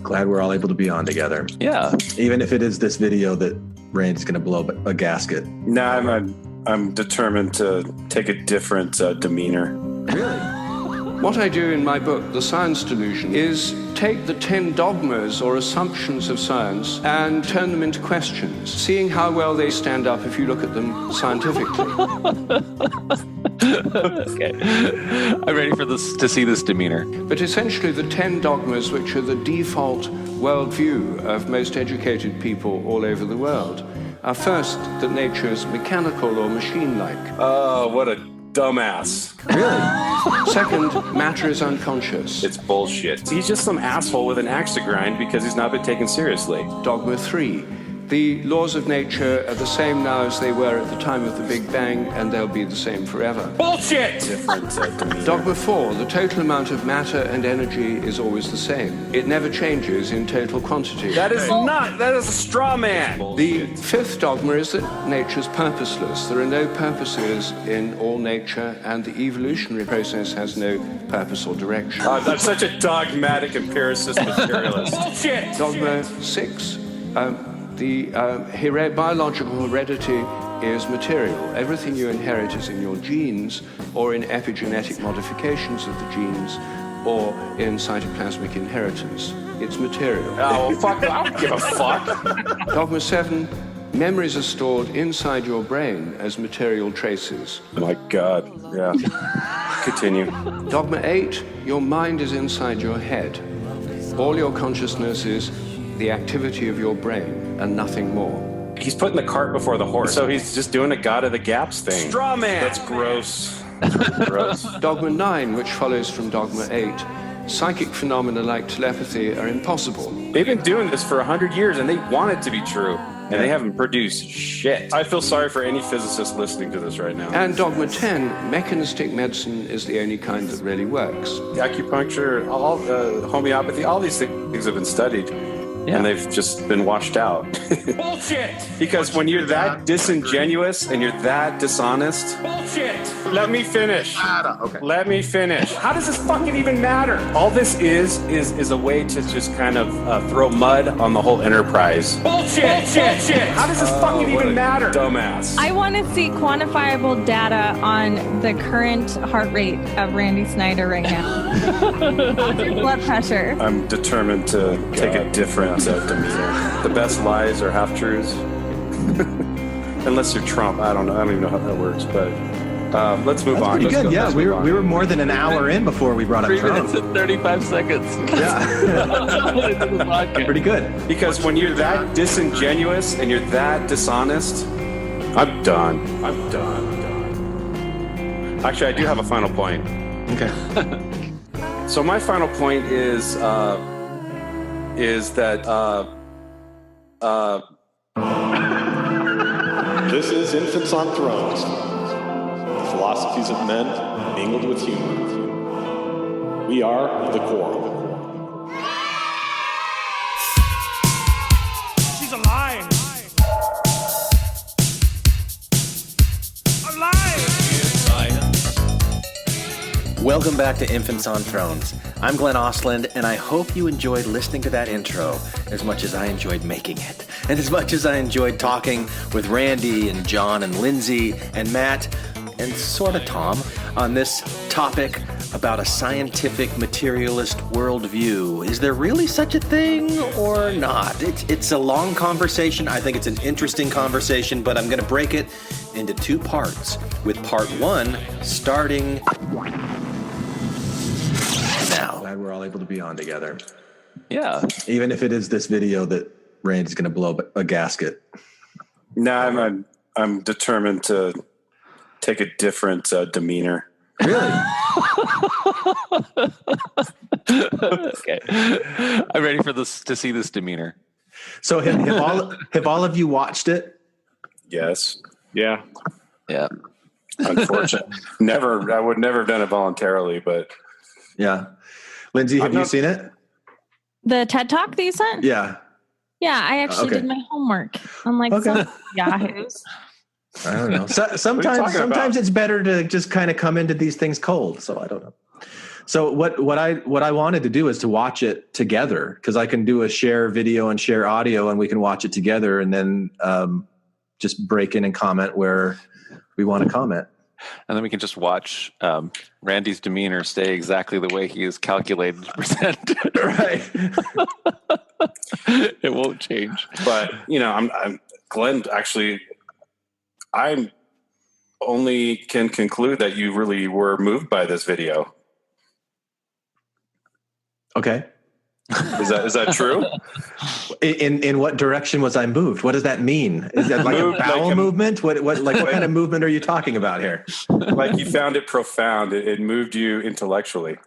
Glad we're all able to be on together. Yeah. Even if it is this video that Randy's going to blow up a gasket. No, I'm determined to take a different demeanor. Really? What I do in my book, The Science Delusion, is take the 10 dogmas or assumptions of science and turn them into questions, seeing how well they stand up if you look at them scientifically. Okay. I'm ready for this to see this demeanor. But essentially the 10 dogmas which are the default worldview of most educated people all over the world are first, that nature is mechanical or machine-like. Oh, what a dumbass. Really? Second, matter is unconscious. It's bullshit. He's just some asshole with an axe to grind because he's not been taken seriously. Dogma 3. The laws of nature are the same now as they were at the time of the Big Bang, and they'll be the same forever. Bullshit! Different demeanor. Dogma 4. The total amount of matter and energy is always the same. It never changes in total quantity. That is a straw man. The fifth dogma is that nature is purposeless. There are no purposes in all nature, and the evolutionary process has no purpose or direction. I'm such a dogmatic empiricist materialist. Bullshit! Dogma 6. The biological heredity is material. Everything you inherit is in your genes or in epigenetic modifications of the genes or in cytoplasmic inheritance. It's material. Oh, fuck, I don't give a fuck. Dogma 7, memories are stored inside your brain as material traces. My God, yeah. Continue. Dogma 8, your mind is inside your head. All your consciousness is the activity of your brain and nothing more. He's putting the cart before the horse. So he's just doing a God of the Gaps thing. Straw man! That's gross. Gross. Dogma 9, which follows from Dogma 8, psychic phenomena like telepathy are impossible. They've been doing this for 100 years and they want it to be true. And they haven't produced shit. I feel sorry for any physicist listening to this right now. And Dogma 10, mechanistic medicine is the only kind that really works. Acupuncture, all homeopathy, all these things have been studied. Yeah. And they've just been washed out. Bullshit! Because when you're that disingenuous and you're that dishonest... Bullshit! Let me finish. Okay. Let me finish. How does this fucking even matter? All this is a way to just kind of throw mud on the whole enterprise. Bullshit! Bullshit! How does this fucking even matter? Dumbass. I want to see quantifiable data on the current heart rate of Randy Snyder right now. His blood pressure. I'm determined to take a different demeanor. The best lies are half-truths. Unless you're Trump. I don't know. I don't even know how that works, but let's move on. Pretty good. Yeah, we were more than an hour in before we brought up 3 Trump. minutes and 35 seconds. Yeah. Pretty good. Because when you're that disingenuous and you're that dishonest, I'm done. I'm done. Actually, I do have a final point. Okay. So my final point is that This is Infants on Thrones. The philosophies of men mingled with humor. We are the core. She's alive. Alive. Welcome back to Infants on Thrones. I'm Glenn Osland, and I hope you enjoyed listening to that intro as much as I enjoyed making it, and as much as I enjoyed talking with Randy and John and Lindsay and Matt and sort of Tom on this topic about a scientific materialist worldview. Is there really such a thing or not? It's a long conversation. I think it's an interesting conversation, but I'm going to break it into 2 parts, with part 1 starting now. Glad we're all able to be on together. Yeah. Even if it is this video that Randy's going to blow up a gasket. no, I'm determined to take a different demeanor. Really? Okay. I'm ready for this to see this demeanor. So have all of you watched it? Yes. Yeah. Yeah. Unfortunate. I would never have done it voluntarily, but Yeah. Lindsay, have you seen it? The TED Talk that you sent? Yeah. Yeah, I actually did my homework. Unlike some yahoos. I don't know. Sometimes it's better to just kind of come into these things cold. So I don't know. So what I wanted to do is to watch it together, because I can do a share video and share audio, and we can watch it together, and then just break in and comment where we want to comment. And then we can just watch Randy's demeanor stay exactly the way he is calculated to present. Right. It won't change. But, I'm Glenn, actually, I only can conclude that you really were moved by this video. Okay. Is that true? In what direction was I moved? What does that mean? Is that like a bowel movement? What kind of movement are you talking about here? Like you found it profound. It moved you intellectually.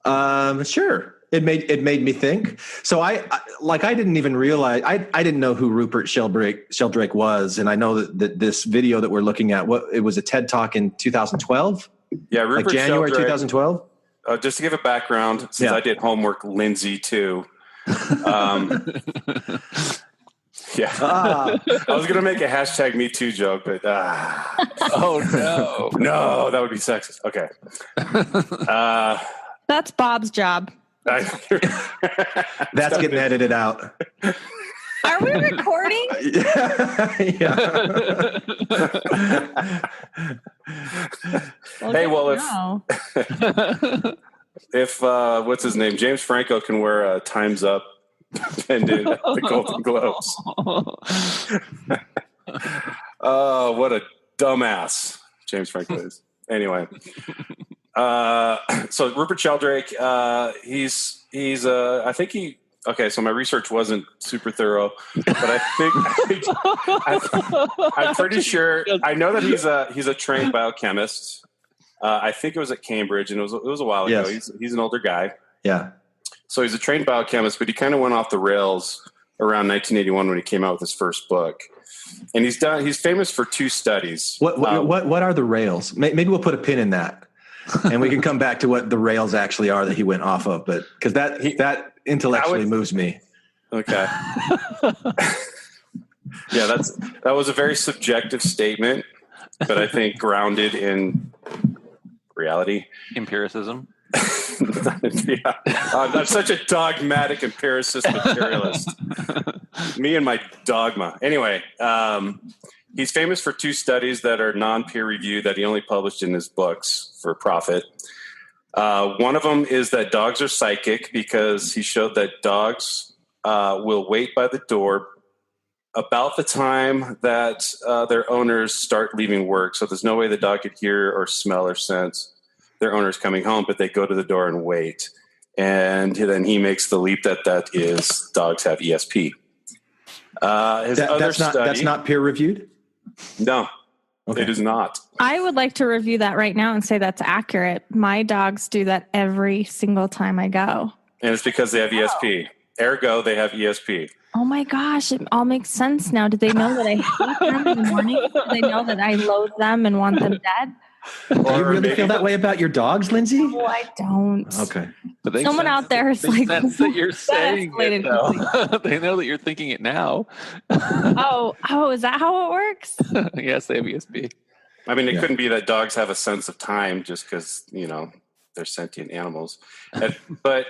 Sure. It made me think. So I didn't even realize, I didn't know who Rupert Sheldrake was. And I know that this video that we're looking at, it was a TED Talk in 2012. Yeah. Rupert like January Sheldrake, 2012. Just to give a background, since I did homework, Lindsay too. Yeah. I was going to make a hashtag Me Too joke, but oh no. No, that would be sexist. Okay. That's Bob's job. That's getting edited out. Are we recording? Yeah. Hey, well, if what's his name, James Franco can wear a Time's Up pendant at the Golden Globes. Oh, what a dumbass James Franco is. Anyway, so Rupert Sheldrake, he's I think he. Okay, so my research wasn't super thorough, but I'm pretty sure. I know that he's a trained biochemist. I think it was at Cambridge, and it was a while ago. Yes. He's an older guy. Yeah. So he's a trained biochemist, but he kind of went off the rails around 1981 when he came out with his first book. And he's famous for two studies. What are the rails? Maybe we'll put a pin in that, and we can come back to what the rails actually are that he went off of. But because that intellectually moves me. Okay. Yeah, that was a very subjective statement, but I think grounded in reality. Empiricism. Yeah. I'm such a dogmatic empiricist materialist. Me and my dogma. Anyway, he's famous for two studies that are non-peer reviewed that he only published in his books for profit. One of them is that dogs are psychic, because he showed that dogs will wait by the door about the time that their owners start leaving work. So there's no way the dog could hear or smell or sense their owners coming home, but they go to the door and wait. And then he makes the leap that is dogs have ESP. That's not peer reviewed? No, okay. It is not. I would like to review that right now and say that's accurate. My dogs do that every single time I go. And it's because they have ESP. Ergo, they have ESP. Oh my gosh, it all makes sense now. Did they know that I hate them in the morning? Do they know that I loathe them and want them dead? Do you really feel that way about your dogs, Lindsay? No, I don't. Okay. But they Someone out there is like, sense that you're saying it, though. They know that you're thinking it now. Oh, is that how it works? Yes, they have ESP. I mean, it couldn't be that dogs have a sense of time just because, they're sentient animals. But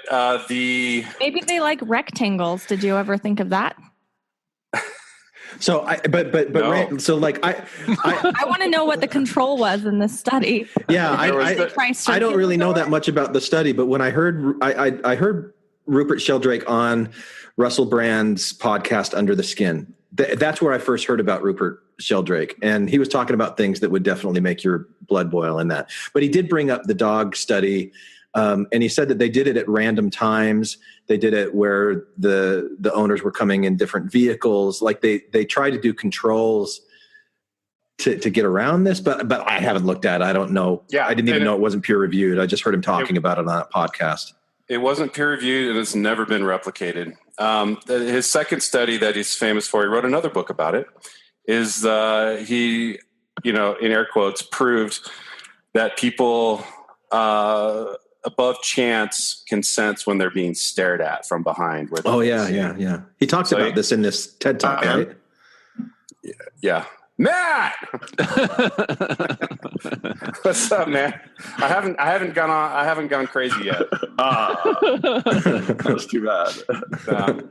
maybe they like rectangles. Did you ever think of that? So No. so like I want to know what the control was in this study. Yeah, I don't really know that much about the study, but when I heard Rupert Sheldrake on Russell Brand's podcast Under the Skin, that's where I first heard about Rupert Sheldrake, and he was talking about things that would definitely make your blood boil in that. But he did bring up the dog study, and he said that they did it at random times. They did it where the owners were coming in different vehicles. Like they try to do controls to get around this, but I haven't looked at it. I don't know. Yeah, I didn't even know it wasn't peer reviewed. I just heard him talking about it on a podcast. It wasn't peer reviewed, and it's never been replicated. His second study that he's famous for, he wrote another book about it, is he, in air quotes, proved that people above chance can sense when they're being stared at from behind. Yeah. He talks about this in this TED Talk, right? Yeah. Matt. What's up, man? I haven't gone crazy yet. That's too bad.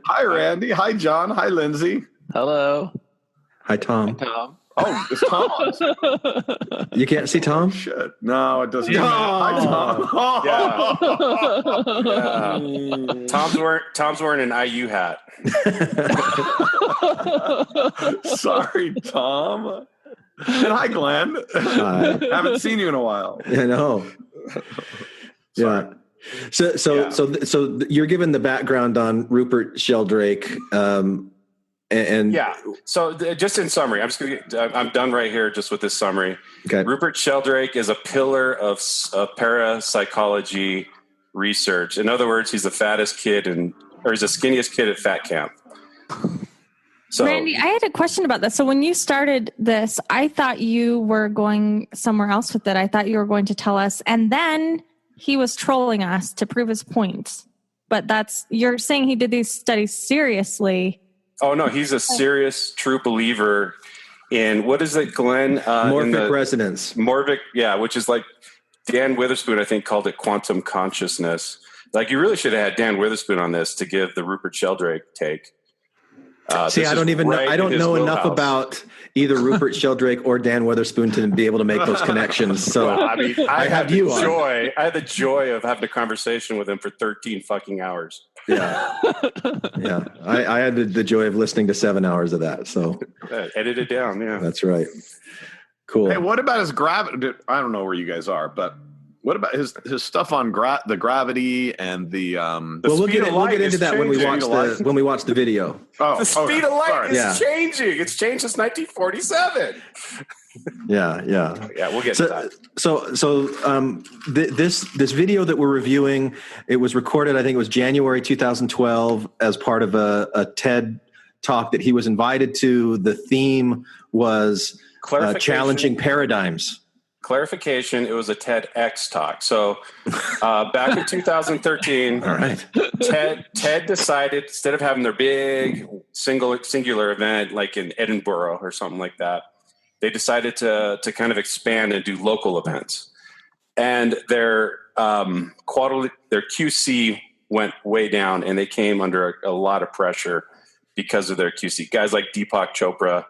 Hi, Randy. Hi, John. Hi, Lindsay. Hello. Hi, Tom. Hi, Tom. Oh, it's Tom on. You can't see Tom? Shit. No, it doesn't. Hi, Tom. Yeah. Tom's wearing an IU hat. Sorry, Tom. And hi, Glenn. Hi. Haven't seen you in a while. I know. Yeah. So you're given the background on Rupert Sheldrake, and yeah. So just in summary, I'm done right here just with this summary. Okay. Rupert Sheldrake is a pillar of parapsychology research. In other words, he's the fattest kid or he's the skinniest kid at fat camp. So, Randy, I had a question about this. So when you started this, I thought you were going somewhere else with it. I thought you were going to tell us, and then he was trolling us to prove his point. But you're saying he did these studies seriously. Oh no, he's a serious, true believer in, what is it, Glenn? morphic resonance. Morphic, yeah, which is like Dan Witherspoon, I think, called it quantum consciousness. Like, you really should have had Dan Witherspoon on this to give the Rupert Sheldrake take. See, I don't even know. I don't know enough about either Rupert Sheldrake or Dan Witherspoon to be able to make those connections. So well, I mean, I had the joy of having a conversation with him for 13 fucking hours. Yeah. Yeah. I had the joy of listening to 7 hours of that. So edit it down. Yeah, that's right. Cool. Hey, what about his gravity? I don't know where you guys are, but what about his stuff on the gravity and the we'll get into that when we watch the video. The speed of light is changing. It's changed since 1947. Yeah. We'll get to that. So this video that we're reviewing, it was recorded, I think it was January 2012, as part of a TED talk that he was invited to. The theme was challenging paradigms. Clarification, it was a TEDx talk. So back in 2013, all right. TED decided, instead of having their big singular event like in Edinburgh or something like that, they decided to kind of expand and do local events. And their QC went way down, and they came under a lot of pressure because of their QC. Guys like Deepak Chopra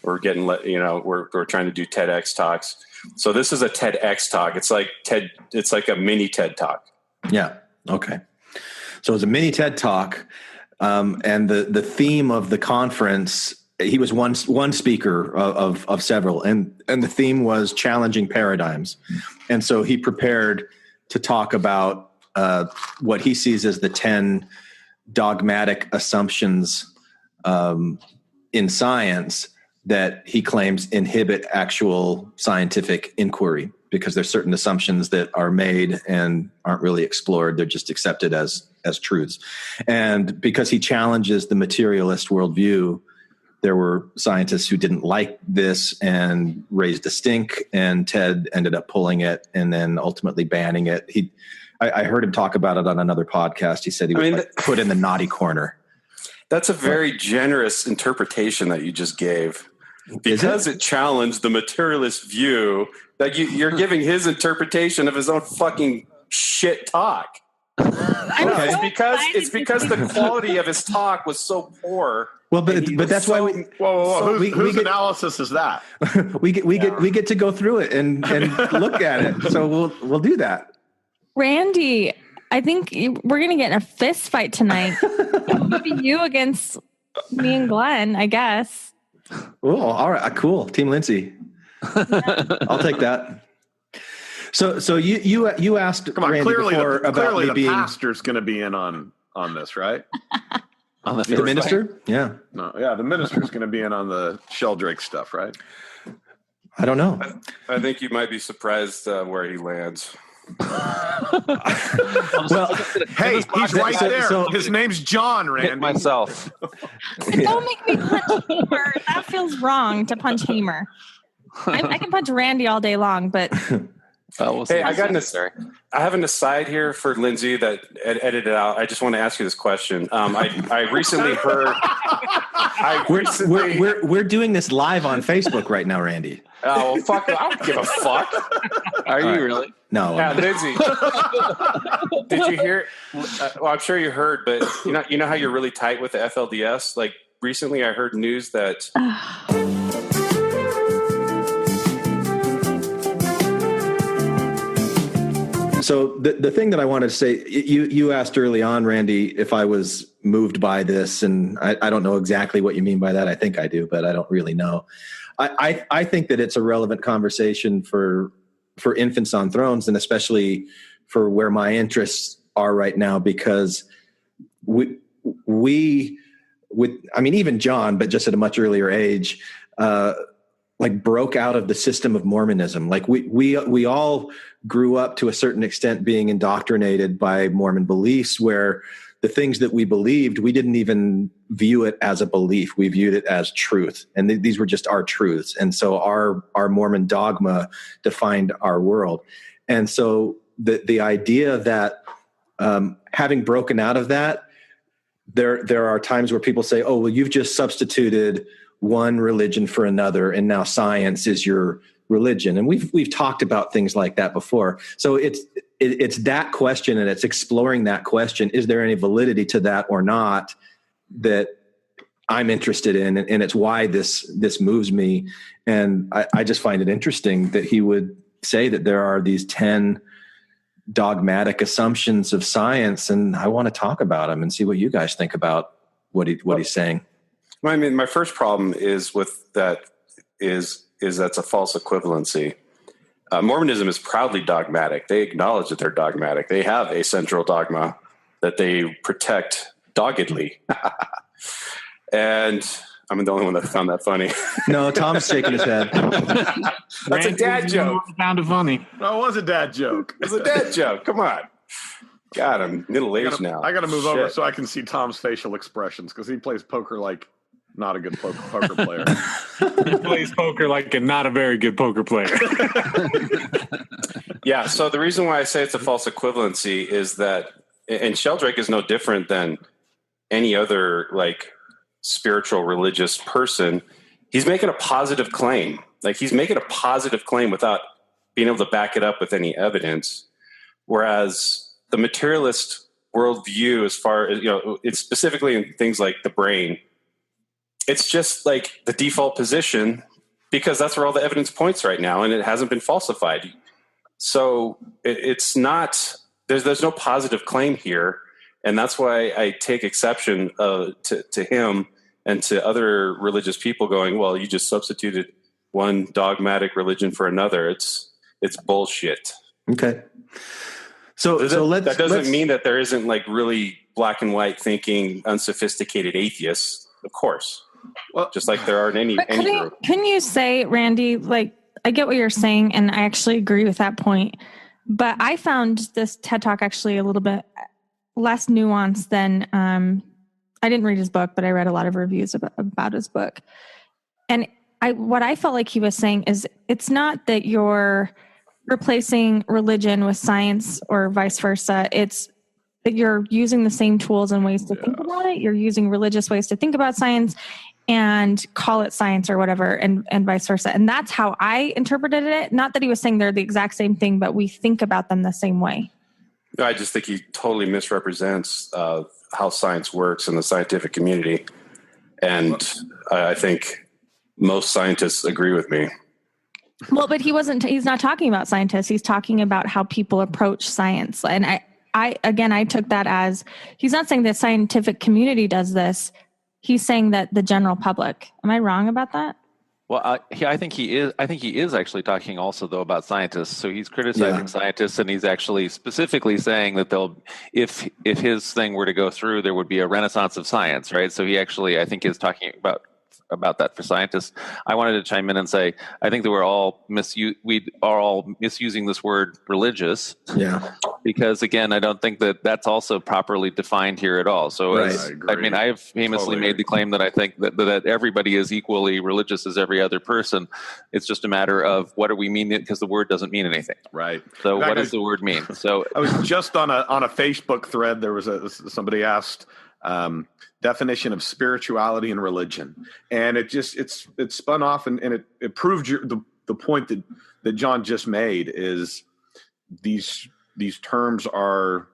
were getting, we're trying to do TEDx talks. So this is a TEDx talk. It's like a mini TED talk. Yeah. Okay. So it was a mini TED talk, and the theme of the conference, he was one speaker of several, and the theme was challenging paradigms. And so he prepared to talk about what he sees as the 10 dogmatic assumptions in science that he claims inhibit actual scientific inquiry, because there's certain assumptions that are made and aren't really explored. They're just accepted as truths. And because he challenges the materialist worldview, there were scientists who didn't like this and raised a stink, and TED ended up pulling it and then ultimately banning it. I heard him talk about it on another podcast. He said he was put in the naughty corner. That's a very generous interpretation that you just gave, because it challenged the materialist view. Like you're giving his interpretation of his own fucking shit talk. It's because the quality of his talk was so poor. Well, but that's why we. Whoa! Whose analysis is that? we get to go through it and look at it. So we'll do that. Randy, I think we're going to get in a fist fight tonight. Maybe you against me and Glenn, I guess. Oh, all right. Cool. Team Lindsay. I'll take that. So you asked Randy before about me being... the pastor's going to be in on this, right? On the minister? Fight? Yeah. No, yeah, the minister's going to be in on the Sheldrake stuff, right? I don't know. I think you might be surprised where he lands. Well, hey, he's right there. So his name's John, Randy. Hit myself. Don't make me punch Hamer. That feels wrong to punch Hamer. I can punch Randy all day long, but We'll see. Hey, I have an aside here for Lindsay that edited out. I just want to ask you this question. I recently heard. We're doing this live on Facebook right now, Randy. Oh, well, fuck! I don't give a fuck. Are you really? No. Yeah, Lindsay. Did you hear? Well, I'm sure you heard, but you know how you're really tight with the FLDS. Like recently, I heard news that. So the thing that I wanted to say, you asked early on, Randy, if I was moved by this, and I don't know exactly what you mean by that. I think I do, but I don't really know. I think that it's a relevant conversation for infants on thrones, and especially for where my interests are right now, because we even John, but just at a much earlier age, like broke out of the system of Mormonism. Like we all grew up to a certain extent being indoctrinated by Mormon beliefs, where the things that we believed, we didn't even view it as a belief. We viewed it as truth. And these were just our truths. And so our Mormon dogma defined our world. And so the idea that having broken out of that, there are times where people say, oh, well, you've just substituted one religion for another, and now science is your religion. And we've talked about things like that before. So it's that question, and it's exploring that question. Is there any validity to that or not, that I'm interested in? And it's why this moves me. And I just find it interesting that he would say that there are these 10 dogmatic assumptions of science. And I want to talk about them and see what you guys think about what he's saying. I mean, my first problem is with that is that's a false equivalency. Mormonism is proudly dogmatic. They acknowledge that they're dogmatic. They have a central dogma that they protect doggedly. And I'm the only one that found that funny. No, Tom's shaking his head. That's a dad joke. Found it funny. No, it was a dad joke. It's a dad joke. Come on. God, I'm middle-aged now. I got to move over so I can see Tom's facial expressions, because he plays poker like not a good poker player. He plays poker like not a very good poker player. Yeah, so the reason why I say it's a false equivalency is that, and Sheldrake is no different than any other like spiritual religious person. He's making a positive claim. Like he's making a positive claim without being able to back it up with any evidence. Whereas the materialist worldview, as far as, it's specifically in things like the brain, it's just like the default position, because that's where all the evidence points right now, and it hasn't been falsified. So it's not, there's no positive claim here. And that's why I take exception to him and to other religious people going, well, you just substituted one dogmatic religion for another. It's bullshit. Okay. That doesn't mean that there isn't like really black and white thinking, unsophisticated atheists, of course. Well, just like there are in any group. Can you say, Randy, like, I get what you're saying, and I actually agree with that point. But I found this TED Talk actually a little bit less nuanced than, I didn't read his book, but I read a lot of reviews about his book. And what I felt like he was saying is it's not that you're replacing religion with science or vice versa. It's that you're using the same tools and ways to think about it. You're using religious ways to think about science and call it science or whatever, and vice versa. And that's how I interpreted it. Not that he was saying they're the exact same thing, but we think about them the same way. I just think he totally misrepresents how science works in the scientific community. And I think most scientists agree with me. Well, but he's not talking about scientists. He's talking about how people approach science. And I took that as, he's not saying the scientific community does this. He's saying that the general public. Am I wrong about that? Well, I think he is. I think he is actually talking also though about scientists. So he's criticizing scientists, and he's actually specifically saying that if his thing were to go through, there would be a renaissance of science, right? So he actually, I think, is talking about about that for scientists. I wanted to chime in and say, I think that we are all misusing this word religious. Yeah. Because again, I don't think that that's also properly defined here at all. So right. I have famously made the claim that I think that everybody is equally religious as every other person. It's just a matter of what do we mean, because the word doesn't mean anything. Right. So what does the word mean? So I was just on a Facebook thread. There was somebody asked definition of spirituality and religion, and it spun off and it proved the point that John just made is these terms are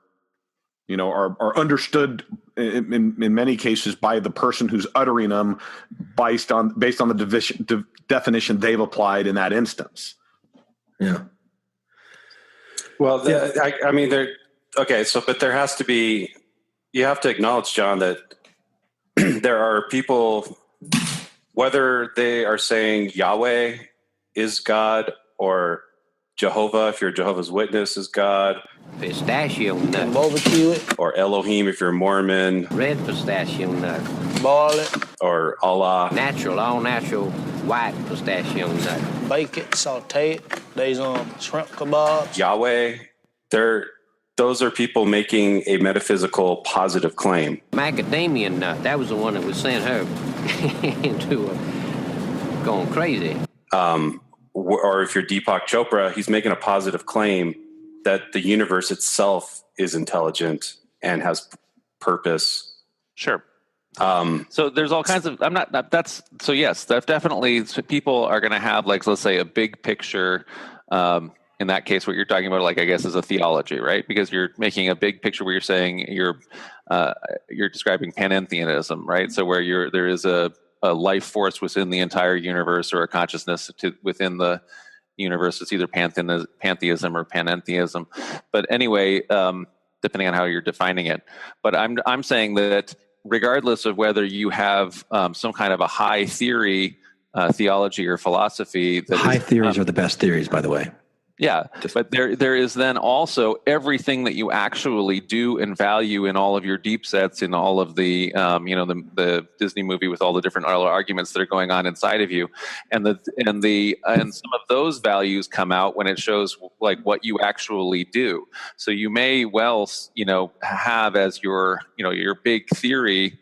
understood in many cases by the person who's uttering them based on the definition they've applied in that instance. Yeah. Well, but there has to be. You have to acknowledge, John, that there are people, whether they are saying Yahweh is God or Jehovah, if you're Jehovah's Witness, is God. Pistachio nut. Barbecue it. Or Elohim, if you're Mormon. Red pistachio nut. Boil it. Or Allah. Natural, all natural, white pistachio nut. Bake it, saute it. There's shrimp kebabs. Yahweh, those are people making a metaphysical positive claim. Macadamia nut, that was the one that would send her into going crazy. Or if you're Deepak Chopra, he's making a positive claim that the universe itself is intelligent and has purpose. Sure. So there's all kinds of, yes, that definitely people are going to have, like, let's say a big picture, in that case, what you're talking about, like, I guess, is a theology, right? Because you're making a big picture where you're saying you're describing panentheism, right? So where there is a life force within the entire universe, or a consciousness within the universe. It's either pantheism or panentheism. But anyway, depending on how you're defining it. But I'm saying that regardless of whether you have some kind of a high theory theology or philosophy, high theories are the best theories, by the way. Yeah, but there is then also everything that you actually do and value in all of your deep sets, in all of the the Disney movie with all the different arguments that are going on inside of you, and some of those values come out when it shows like what you actually do. So you may well have as your big theory,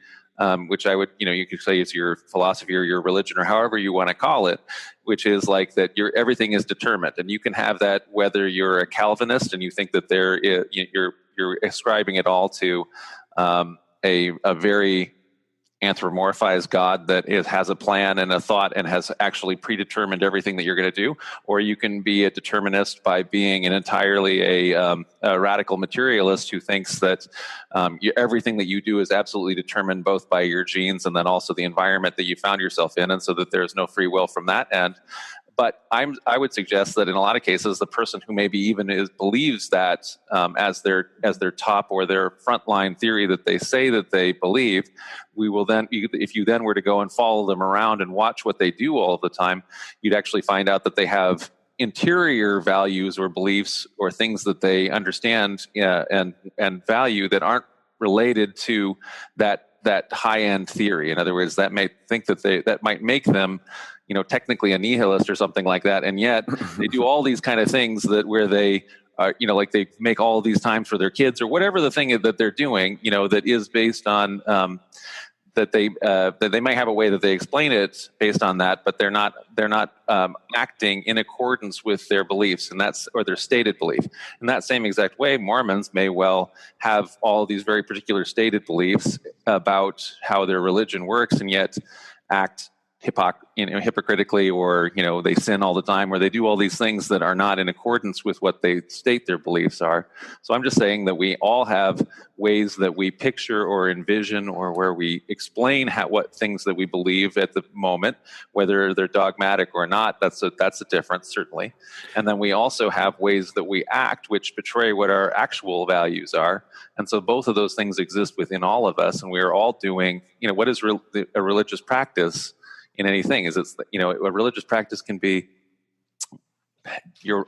which I would you could say is your philosophy or your religion or however you want to call it, which is like that everything is determined, and you can have that whether you're a Calvinist and you think that you're ascribing it all to a very anthropomorphized God that has a plan and a thought and has actually predetermined everything that you're going to do, or you can be a determinist by being an entirely a radical materialist who thinks that everything that you do is absolutely determined both by your genes and then also the environment that you found yourself in, and so that there's no free will from that end. But I would suggest that in a lot of cases, the person who maybe even believes that as their top or their frontline theory that they say that they believe, we will then, if you then were to go and follow them around and watch what they do all the time, you'd actually find out that they have interior values or beliefs or things that they understand and value that aren't related to that high-end theory. In other words, that might make them technically a nihilist or something like that, and yet they do all these kind of things where they like they make all these times for their kids or whatever the thing is that they're doing, that is based on that they might have a way that they explain it based on that, but they're not acting in accordance with their beliefs, or their stated belief. In that same exact way, Mormons may well have all these very particular stated beliefs about how their religion works, and yet act hypocritically, or they sin all the time, or they do all these things that are not in accordance with what they state their beliefs are. So I'm just saying that we all have ways that we picture or envision, or where we explain what things that we believe at the moment, whether they're dogmatic or not. That's a difference, certainly. And then we also have ways that we act which betray what our actual values are. And so both of those things exist within all of us, and we are all doing what is a religious practice in anything. Is a religious practice can be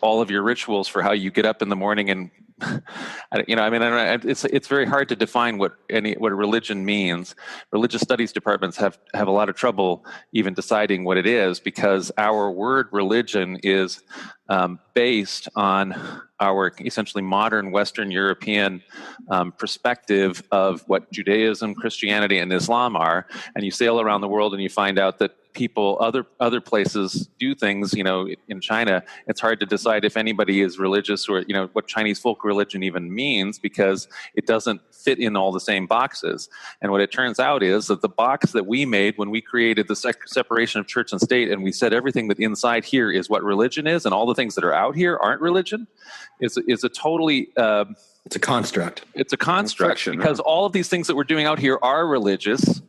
all of your rituals for how you get up in the morning and it's very hard to define what religion means. Religious studies departments have a lot of trouble even deciding what it is, because our word religion is based on our essentially modern Western European perspective of what Judaism, Christianity, and Islam are. And you sail around the world and you find out that people, other places do things. In China, it's hard to decide if anybody is religious or what Chinese folk religion even means, because it doesn't fit in all the same boxes. And what it turns out is that the box that we made when we created the separation of church and state, and we said everything that inside here is what religion is, and all the things that are out here aren't religion, is a totally it's a construct. It's a construct, because all of these things that we're doing out here are religious.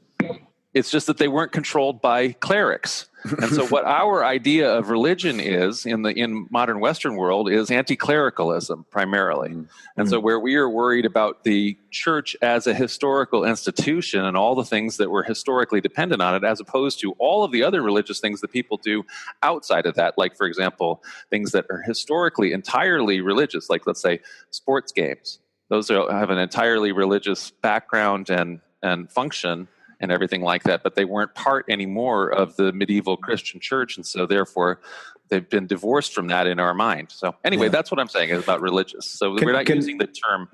It's just that they weren't controlled by clerics. And so what our idea of religion is in modern Western world is anti-clericalism primarily. And so where we are worried about the church as a historical institution and all the things that were historically dependent on it, as opposed to all of the other religious things that people do outside of that, like, for example, things that are historically entirely religious, like, let's say, sports games. Those have an entirely religious background and function and everything like that, but they weren't part anymore of the medieval Christian church, and so therefore they've been divorced from that in our mind. So anyway, that's what I'm saying about religious. So we're not using the term.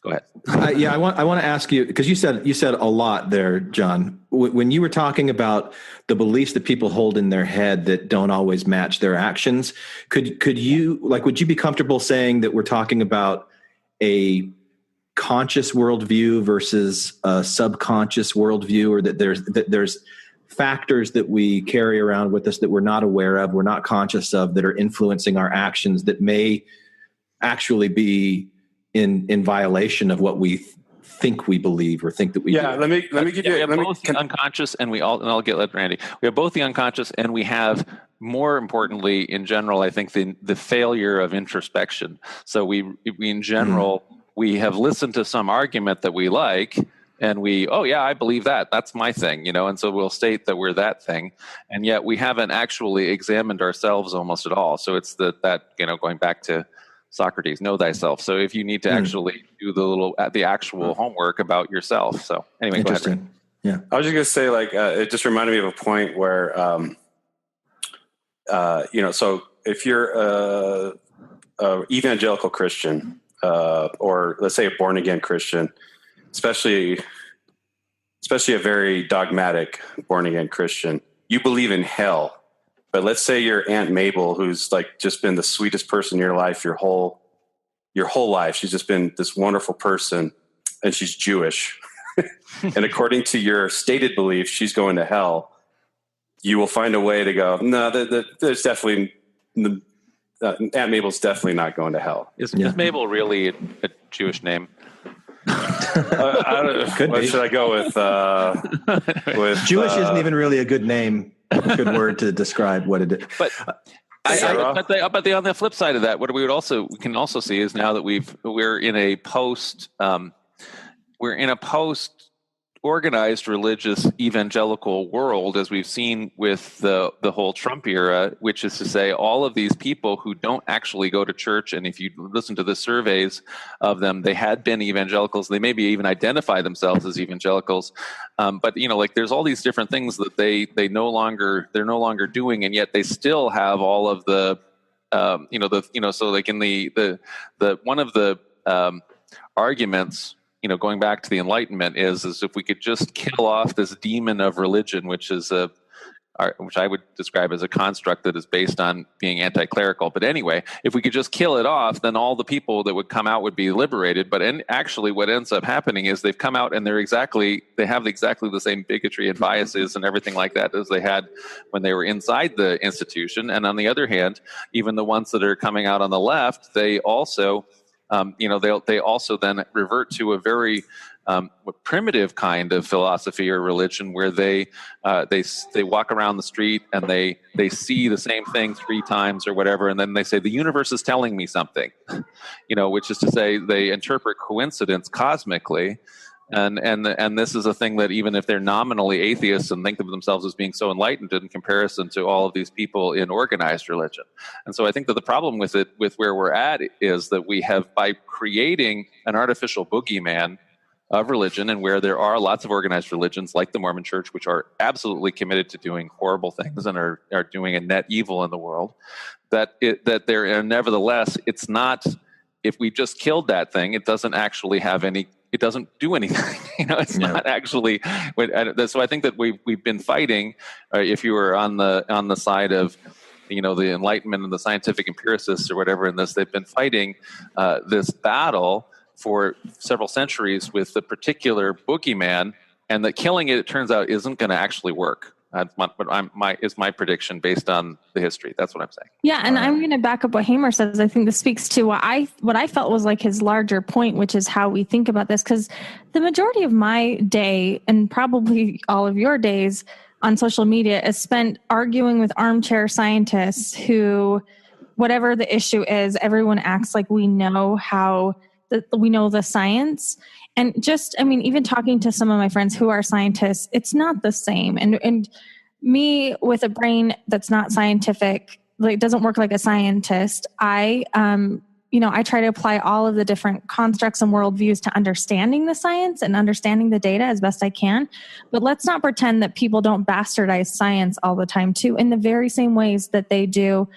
Go ahead. I want to ask you, because you said a lot there, John. When you were talking about the beliefs that people hold in their head that don't always match their actions, would you be comfortable saying that we're talking about a conscious worldview versus a subconscious worldview, or that there's factors that we carry around with us that we're not aware of, we're not conscious of, that are influencing our actions that may actually be in violation of what we think we believe or think that we do. Let me give you. We have both the unconscious, and I'll let Randy. We have both the unconscious, and we have, more importantly, in general, I think the failure of introspection. So we in general. We have listened to some argument that we like, and I believe that. That's my thing, and so we'll state that we're that thing, and yet we haven't actually examined ourselves almost at all. So it's that going back to Socrates, know thyself. So if you need to actually do the actual homework about yourself. So anyway, go ahead. Yeah, I was just gonna say, it just reminded me of a point where, so if you're a evangelical Christian. Or let's say a born again Christian, especially a very dogmatic born again Christian, you believe in hell. But let's say you're Aunt Mabel, who's just been the sweetest person in your life your whole life. She's just been this wonderful person, and she's Jewish. And according to your stated belief, she's going to hell. You will find a way to go, no, there's definitely. Aunt Mabel's definitely not going to hell. Is Mabel really a Jewish name? What should I go with? Jewish isn't even really a good name, a good word to describe what it is. But on the flip side of that, what we can also see is now that we're in a post organized religious evangelical world, as we've seen with the whole Trump era, which is to say all of these people who don't actually go to church, and if you listen to the surveys of them, they had been evangelicals, they maybe even identify themselves as evangelicals, but there's all these different things that they're no longer doing, and yet they still have all of the so like in the one of the arguments, going back to the Enlightenment, is if we could just kill off this demon of religion, which I would describe as a construct that is based on being anti-clerical. But anyway, if we could just kill it off, then all the people that would come out would be liberated. But actually what ends up happening is they've come out and they have exactly the same bigotry and biases and everything like that as they had when they were inside the institution. And on the other hand, even the ones that are coming out on the left, they also they also then revert to a very primitive kind of philosophy or religion, where they walk around the street and they see the same thing 3 times or whatever, and then they say the universe is telling me something, which is to say they interpret coincidence cosmically, And this is a thing that even if they're nominally atheists and think of themselves as being so enlightened in comparison to all of these people in organized religion. And so I think that the problem with where we're at is that we have, by creating an artificial boogeyman of religion, and where there are lots of organized religions like the Mormon Church, which are absolutely committed to doing horrible things and are doing a net evil in the world, that there, nevertheless, it's not, if we just killed that thing, it doesn't actually have any, it doesn't do anything. It's not actually. So I think that we've been fighting. If you were on the side of, the Enlightenment and the scientific empiricists or whatever in this, they've been fighting this battle for several centuries with the particular boogeyman, and that killing it turns out isn't going to actually work. Is my prediction based on the history. That's what I'm saying. Yeah, and I'm going to back up what Hamer says. I think this speaks to what I felt was like his larger point, which is how we think about this. Because the majority of my day, and probably all of your days on social media, is spent arguing with armchair scientists who, whatever the issue is, everyone acts like we know we know the science. And even talking to some of my friends who are scientists, it's not the same. And me with a brain that's not scientific, like doesn't work like a scientist, I try to apply all of the different constructs and worldviews to understanding the science and understanding the data as best I can. But let's not pretend that people don't bastardize science all the time too, in the very same ways that they do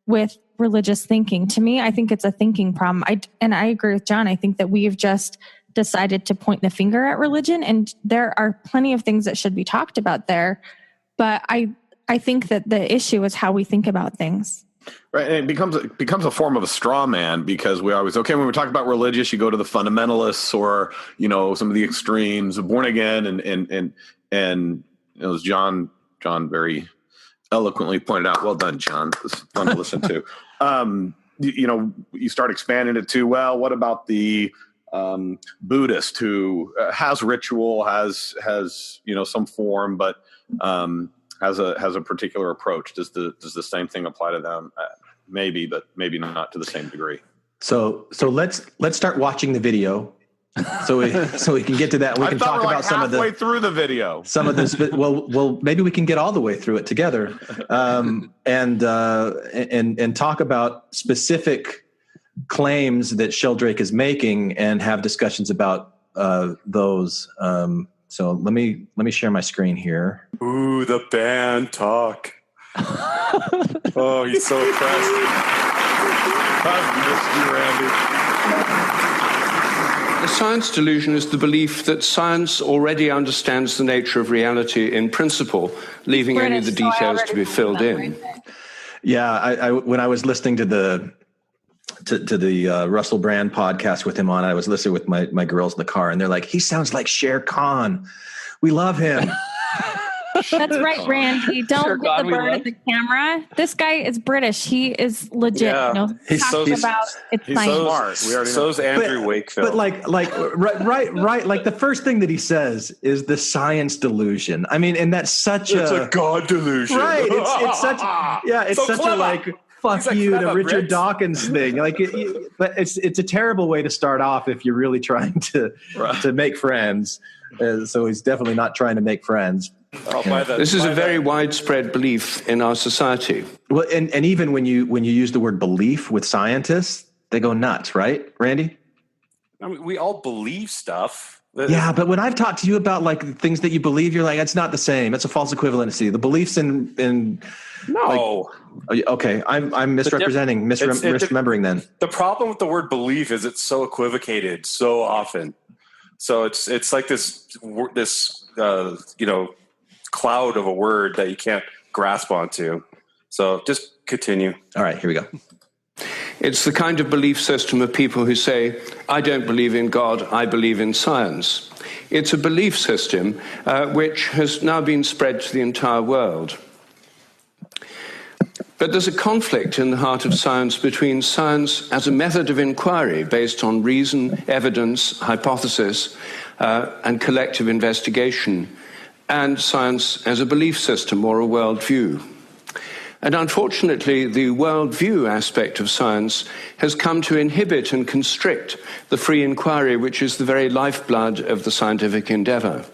with religious thinking. To me, I think it's a thinking problem. I agree with John. I think that we've just decided to point the finger at religion, and there are plenty of things that should be talked about there. But I think that the issue is how we think about things. Right, and it becomes a form of a straw man, because we always, when we talk about religious, you go to the fundamentalists or some of the extremes of born again, and as John very eloquently pointed out. Well done, John. It was fun to listen to. You start expanding it to, well, what about the Buddhist who has ritual, has some form, but has a particular approach? Does the same thing apply to them? Maybe, but maybe not to the same degree. So let's start watching the video. So we can get to that. We can talk about some of the halfway through the video. Some of this. Well, maybe we can get all the way through it together, and talk about specific claims that Sheldrake is making and have discussions about those. So let me share my screen here. Ooh, the band talk. Oh, he's so impressed. I've missed you, Randy. The science delusion is the belief that science already understands the nature of reality in principle, leaving only the details to be filled in. Yeah, I when I was listening to the Russell Brand podcast with him on, I was listening with my girls in the car, and they're like, he sounds like Shere Khan. We love him. That's right, Randy. Don't put the bird in the camera. This guy is British. He is legit. Yeah. He's so science. Smart. We already so's Andrew Wakefield. But right. Like the first thing that he says is the science delusion. I mean, and that's such it's a God delusion. Right. It's such it's so such clever. A like fuck like, you to Richard Dawkins thing. Like, but it's a terrible way to start off if you're really trying to make friends. So he's definitely not trying to make friends. This is a very widespread belief in our society. Well, and even when you use the word belief with scientists, they go nuts, right, Randy? I mean, we all believe stuff. Yeah, but when I've talked to you about like things that you believe, you're like, it's not the same. It's a false equivalency. The beliefs in no. Like, okay, I'm misrepresenting, misremembering. Then the problem with the word belief is it's so equivocated so often. So it's like this cloud of a word that you can't grasp onto. So just continue. All right, here we go. It's the kind of belief system of people who say, I don't believe in God, I believe in science. It's a belief system which has now been spread to the entire world. But there's a conflict in the heart of science between science as a method of inquiry based on reason, evidence, hypothesis, and collective investigation, and science as a belief system or a worldview. And unfortunately, the worldview aspect of science has come to inhibit and constrict the free inquiry, which is the very lifeblood of the scientific endeavor.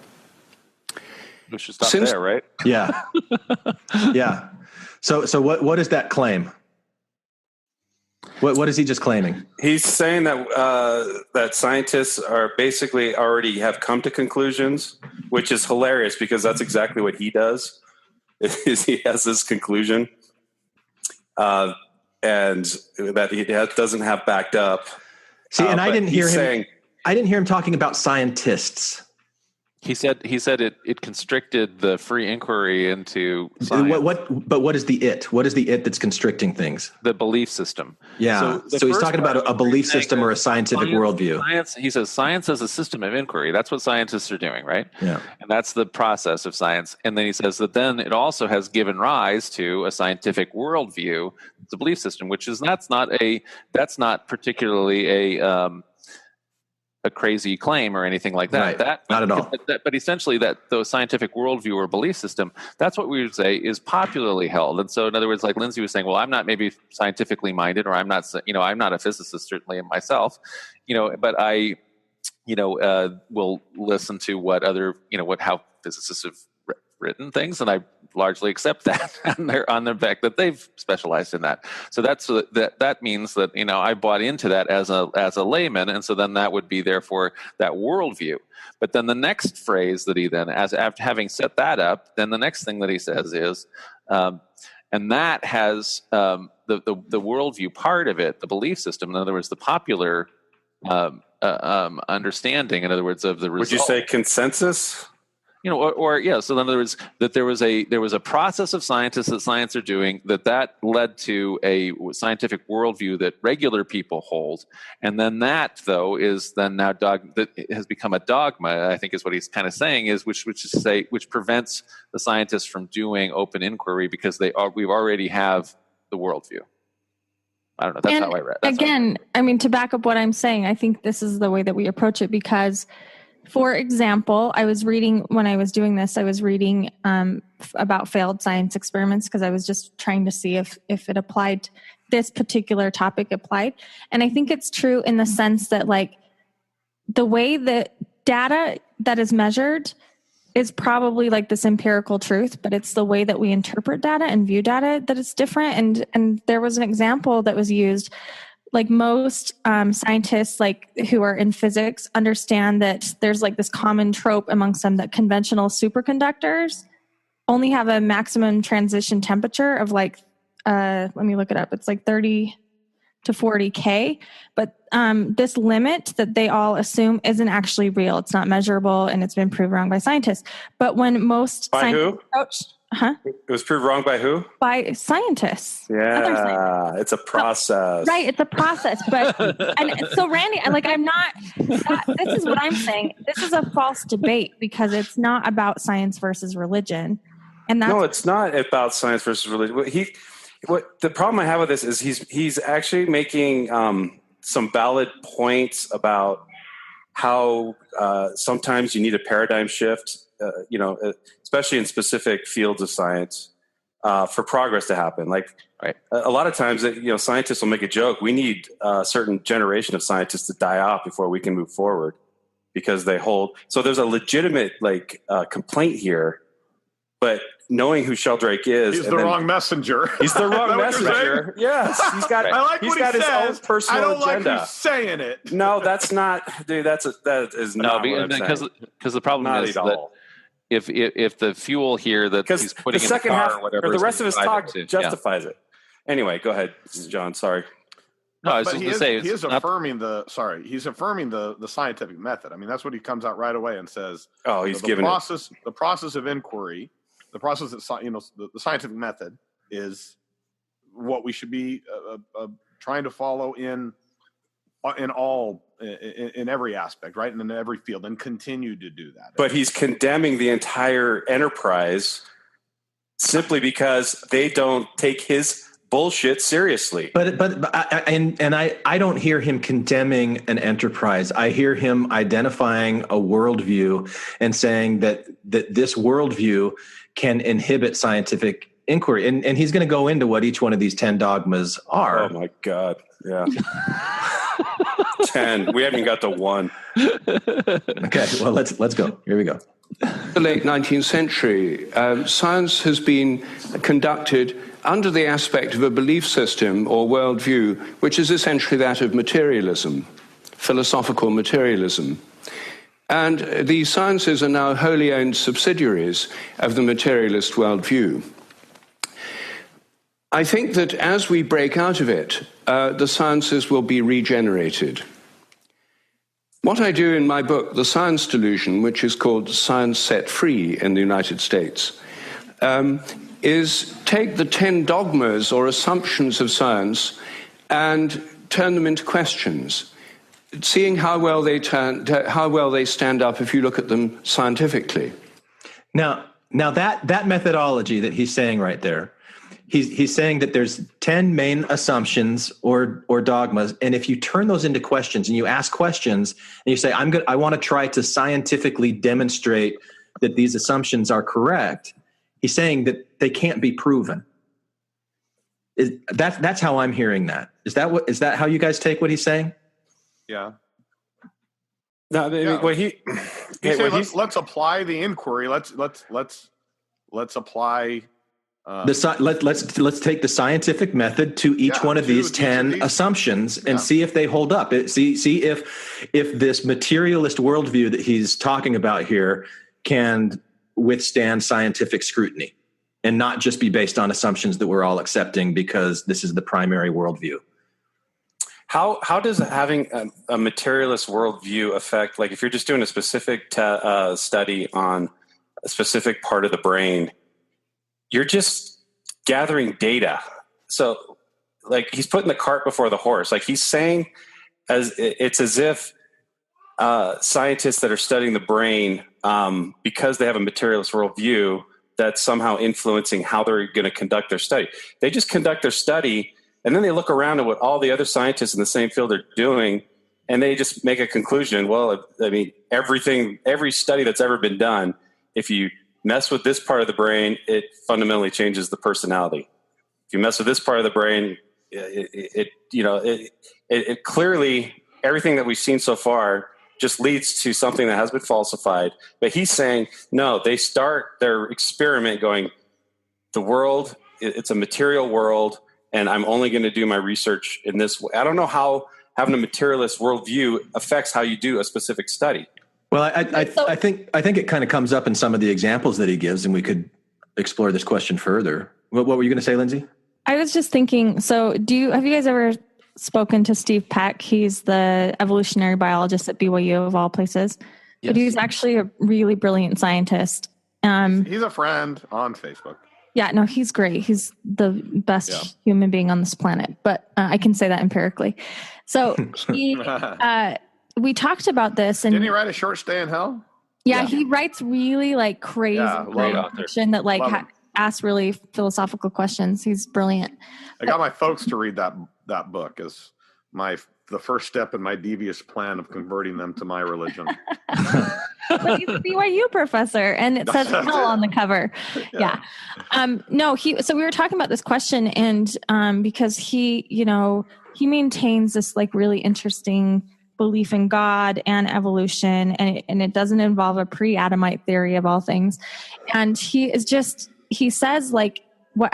We should stop there, right? Yeah. Yeah. So what is that claim? What is he just claiming? He's saying that that scientists are basically already have come to conclusions, which is hilarious because that's exactly what he does. Is he has this conclusion, and that he doesn't have backed up. See, and I didn't hear him. I didn't hear him talking about scientists. He said it constricted the free inquiry into science. But what is the it? What is the it that's constricting things? The belief system. Yeah. So he's talking about a belief system or a scientific worldview. He says science as a system of inquiry. That's what scientists are doing, right? Yeah. And that's the process of science. And then he says that then it also has given rise to a scientific worldview, the belief system, which is that's not particularly a crazy claim or anything like that. Right. Not at all. But essentially that the scientific worldview or belief system, that's what we would say is popularly held. And so in other words, like Lindsay was saying, well, I'm not maybe scientifically minded, or I'm not a physicist, certainly myself, but I, will listen to what other, how physicists have written things, and I largely accept that on the fact that they've specialized in that. So that means that I bought into that as a layman, and so then that would be therefore that worldview. But then the next phrase that he then, after having set that up, then the next thing that he says is, and that has the worldview part of it, the belief system. In other words, the popular understanding. In other words, of the result. Would you say consensus? So in other words, that there was a process of scientists that science are doing that led to a scientific worldview that regular people hold, and then that though is then now that has become a dogma. I think is what he's kind of saying is which prevents the scientists from doing open inquiry because we already have the worldview. I don't know. That's how I read. Again, to back up what I'm saying, I think this is the way that we approach it because. For example, when I was doing this, I was reading about failed science experiments because I was just trying to see if it applied, this particular topic applied. And I think it's true in the sense that the way that data that is measured is probably this empirical truth, but it's the way that we interpret data and view data that is different. And there was an example that was used. Most scientists who are in physics understand that there's this common trope amongst them that conventional superconductors only have a maximum transition temperature of let me look it up. It's 30 to 40 K. But this limit that they all assume isn't actually real. It's not measurable, and it's been proved wrong by scientists. But when most scientists approach... It was proved wrong by who? By scientists. Yeah, it's a process. Right, it's a process. But and so, Randy, I'm not. This is what I'm saying. This is a false debate because it's not about science versus religion, and that's, no, it's not about science versus religion. What the problem I have with this is he's actually making some valid points about how sometimes you need a paradigm shift. Especially in specific fields of science, for progress to happen. A lot of times, scientists will make a joke. We need a certain generation of scientists to die off before we can move forward because they hold. So there's a legitimate complaint here, but knowing who Sheldrake is, he's the wrong messenger. He's the wrong messenger. Yes, he's got. I like he's what got he his says. own personal I don't agenda. like who's saying it. No, that's not, dude. That is not what I'm saying. Because the problem not is at that. all. If the fuel here that he's putting the second in the car half or whatever, or the rest of his talk justifies it. Anyway, go ahead, John. Sorry. No, I was but just he going to say he's affirming the scientific method. That's what he comes out right away and says. Oh, he's the process of inquiry, the process that the scientific method is what we should be trying to follow in every aspect, right? And in every field, and continue to do that. But he's condemning the entire enterprise simply because they don't take his bullshit seriously. But I don't hear him condemning an enterprise. I hear him identifying a worldview and saying that this worldview can inhibit scientific inquiry, and he's going to go into what each one of these 10 dogmas are. Oh my God. Yeah. 10. We haven't got to 1. Okay. Well, let's go. Here we go. The late 19th century, science has been conducted under the aspect of a belief system or worldview, which is essentially that of materialism, philosophical materialism. And these sciences are now wholly owned subsidiaries of the materialist worldview. I think that as we break out of it, the sciences will be regenerated. What I do in my book, The Science Delusion, which is called Science Set Free in the United States, is take the 10 dogmas or assumptions of science and turn them into questions, seeing how well they stand up if you look at them scientifically. Now that methodology that he's saying right there, he's saying that there's 10 main assumptions or dogmas, and if you turn those into questions and you ask questions and you say, I want to try to scientifically demonstrate that these assumptions are correct, he's saying that they can't be proven. That's how I'm hearing that. Is that how you guys take what he's saying? Yeah. No, I mean, yeah. Well, let's apply the inquiry. Let's apply. Let's take the scientific method to each one of these 10 assumptions and see if they hold up. See if this materialist worldview that he's talking about here can withstand scientific scrutiny and not just be based on assumptions that we're all accepting because this is the primary worldview. How does having a materialist worldview affect, like if you're just doing a specific study on a specific part of the brain, you're just gathering data. So like he's putting the cart before the horse. Like he's saying it's as if scientists that are studying the brain, because they have a materialist worldview, that's somehow influencing how they're going to conduct their study. They just conduct their study and then they look around at what all the other scientists in the same field are doing, and they just make a conclusion. Well, I mean, every study that's ever been done, if you mess with this part of the brain, it fundamentally changes the personality. If you mess with this part of the brain, it clearly, everything that we've seen so far just leads to something that has been falsified. But he's saying, no, they start their experiment going, the world, it's a material world, and I'm only going to do my research in this way. I don't know how having a materialist worldview affects how you do a specific study. Well, I think it kind of comes up in some of the examples that he gives, and we could explore this question further. What were you going to say, Lindsay? I was just thinking, so have you guys ever spoken to Steve Peck? He's the evolutionary biologist at BYU of all places. Yes. But he's actually a really brilliant scientist. He's a friend on Facebook. Yeah, no, he's great. He's the best human being on this planet, but I can say that empirically. So we talked about this. And didn't he write A Short Stay in Hell? Yeah, he writes really like crazy fiction that like asks really philosophical questions. He's brilliant. I got my folks to read that book as the first step in my devious plan of converting them to my religion. But he's a BYU professor, and it says hell on the cover. Yeah. So we were talking about this question, and because he maintains this like really interesting belief in God and evolution, and it doesn't involve a pre-Adamite theory of all things. And he says like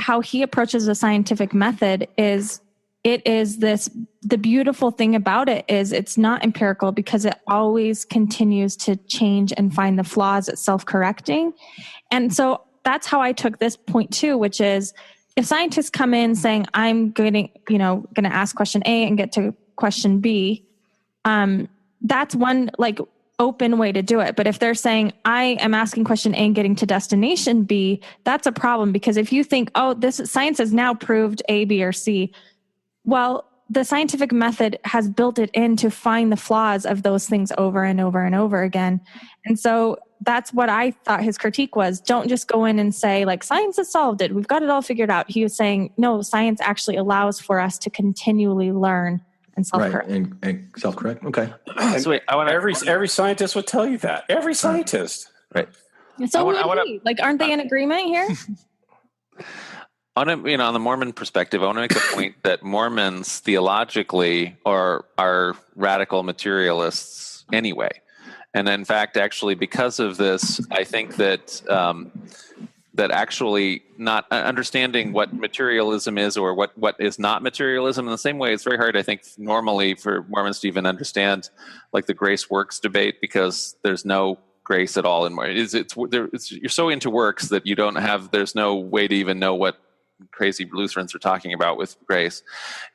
how he approaches a scientific method is, the beautiful thing about it is it's not empirical because it always continues to change and find the flaws. It's self-correcting. And so that's how I took this point too, which is if scientists come in saying, I'm going to ask question A and get to question B, that's one like open way to do it. But if they're saying, I am asking question A and getting to destination B, that's a problem, because if you think, science has now proved A, B, or C, well, the scientific method has built it in to find the flaws of those things over and over and over again. And so that's what I thought his critique was. Don't just go in and say, like, science has solved it. We've got it all figured out. He was saying, no, science actually allows for us to continually learn and self-correct. Right, and self-correct. Okay. So wait, every scientist would tell you that. Every scientist. Right. So like, aren't they in agreement here? On the Mormon perspective, I want to make the point that Mormons theologically are radical materialists anyway. And in fact, actually, because of this, I think that that actually not understanding what materialism is or what is not materialism in the same way, it's very hard, I think, normally for Mormons to even understand like the grace works debate, because there's no grace at all in you're so into works that there's no way to even know what crazy Lutherans are talking about with grace.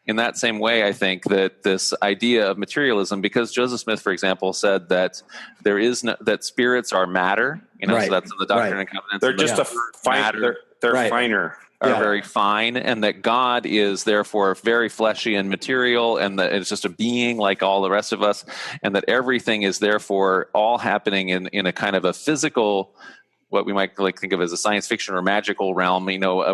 In that same way, I think that this idea of materialism, because Joseph Smith, for example, said that that spirits are matter, right. So that's in the Doctrine and Covenants. They're just they're right. Finer. Are very fine, and that God is therefore very fleshy and material, and that it's just a being like all the rest of us, and that everything is therefore all happening in a kind of a physical, what we might like think of as a science fiction or magical realm,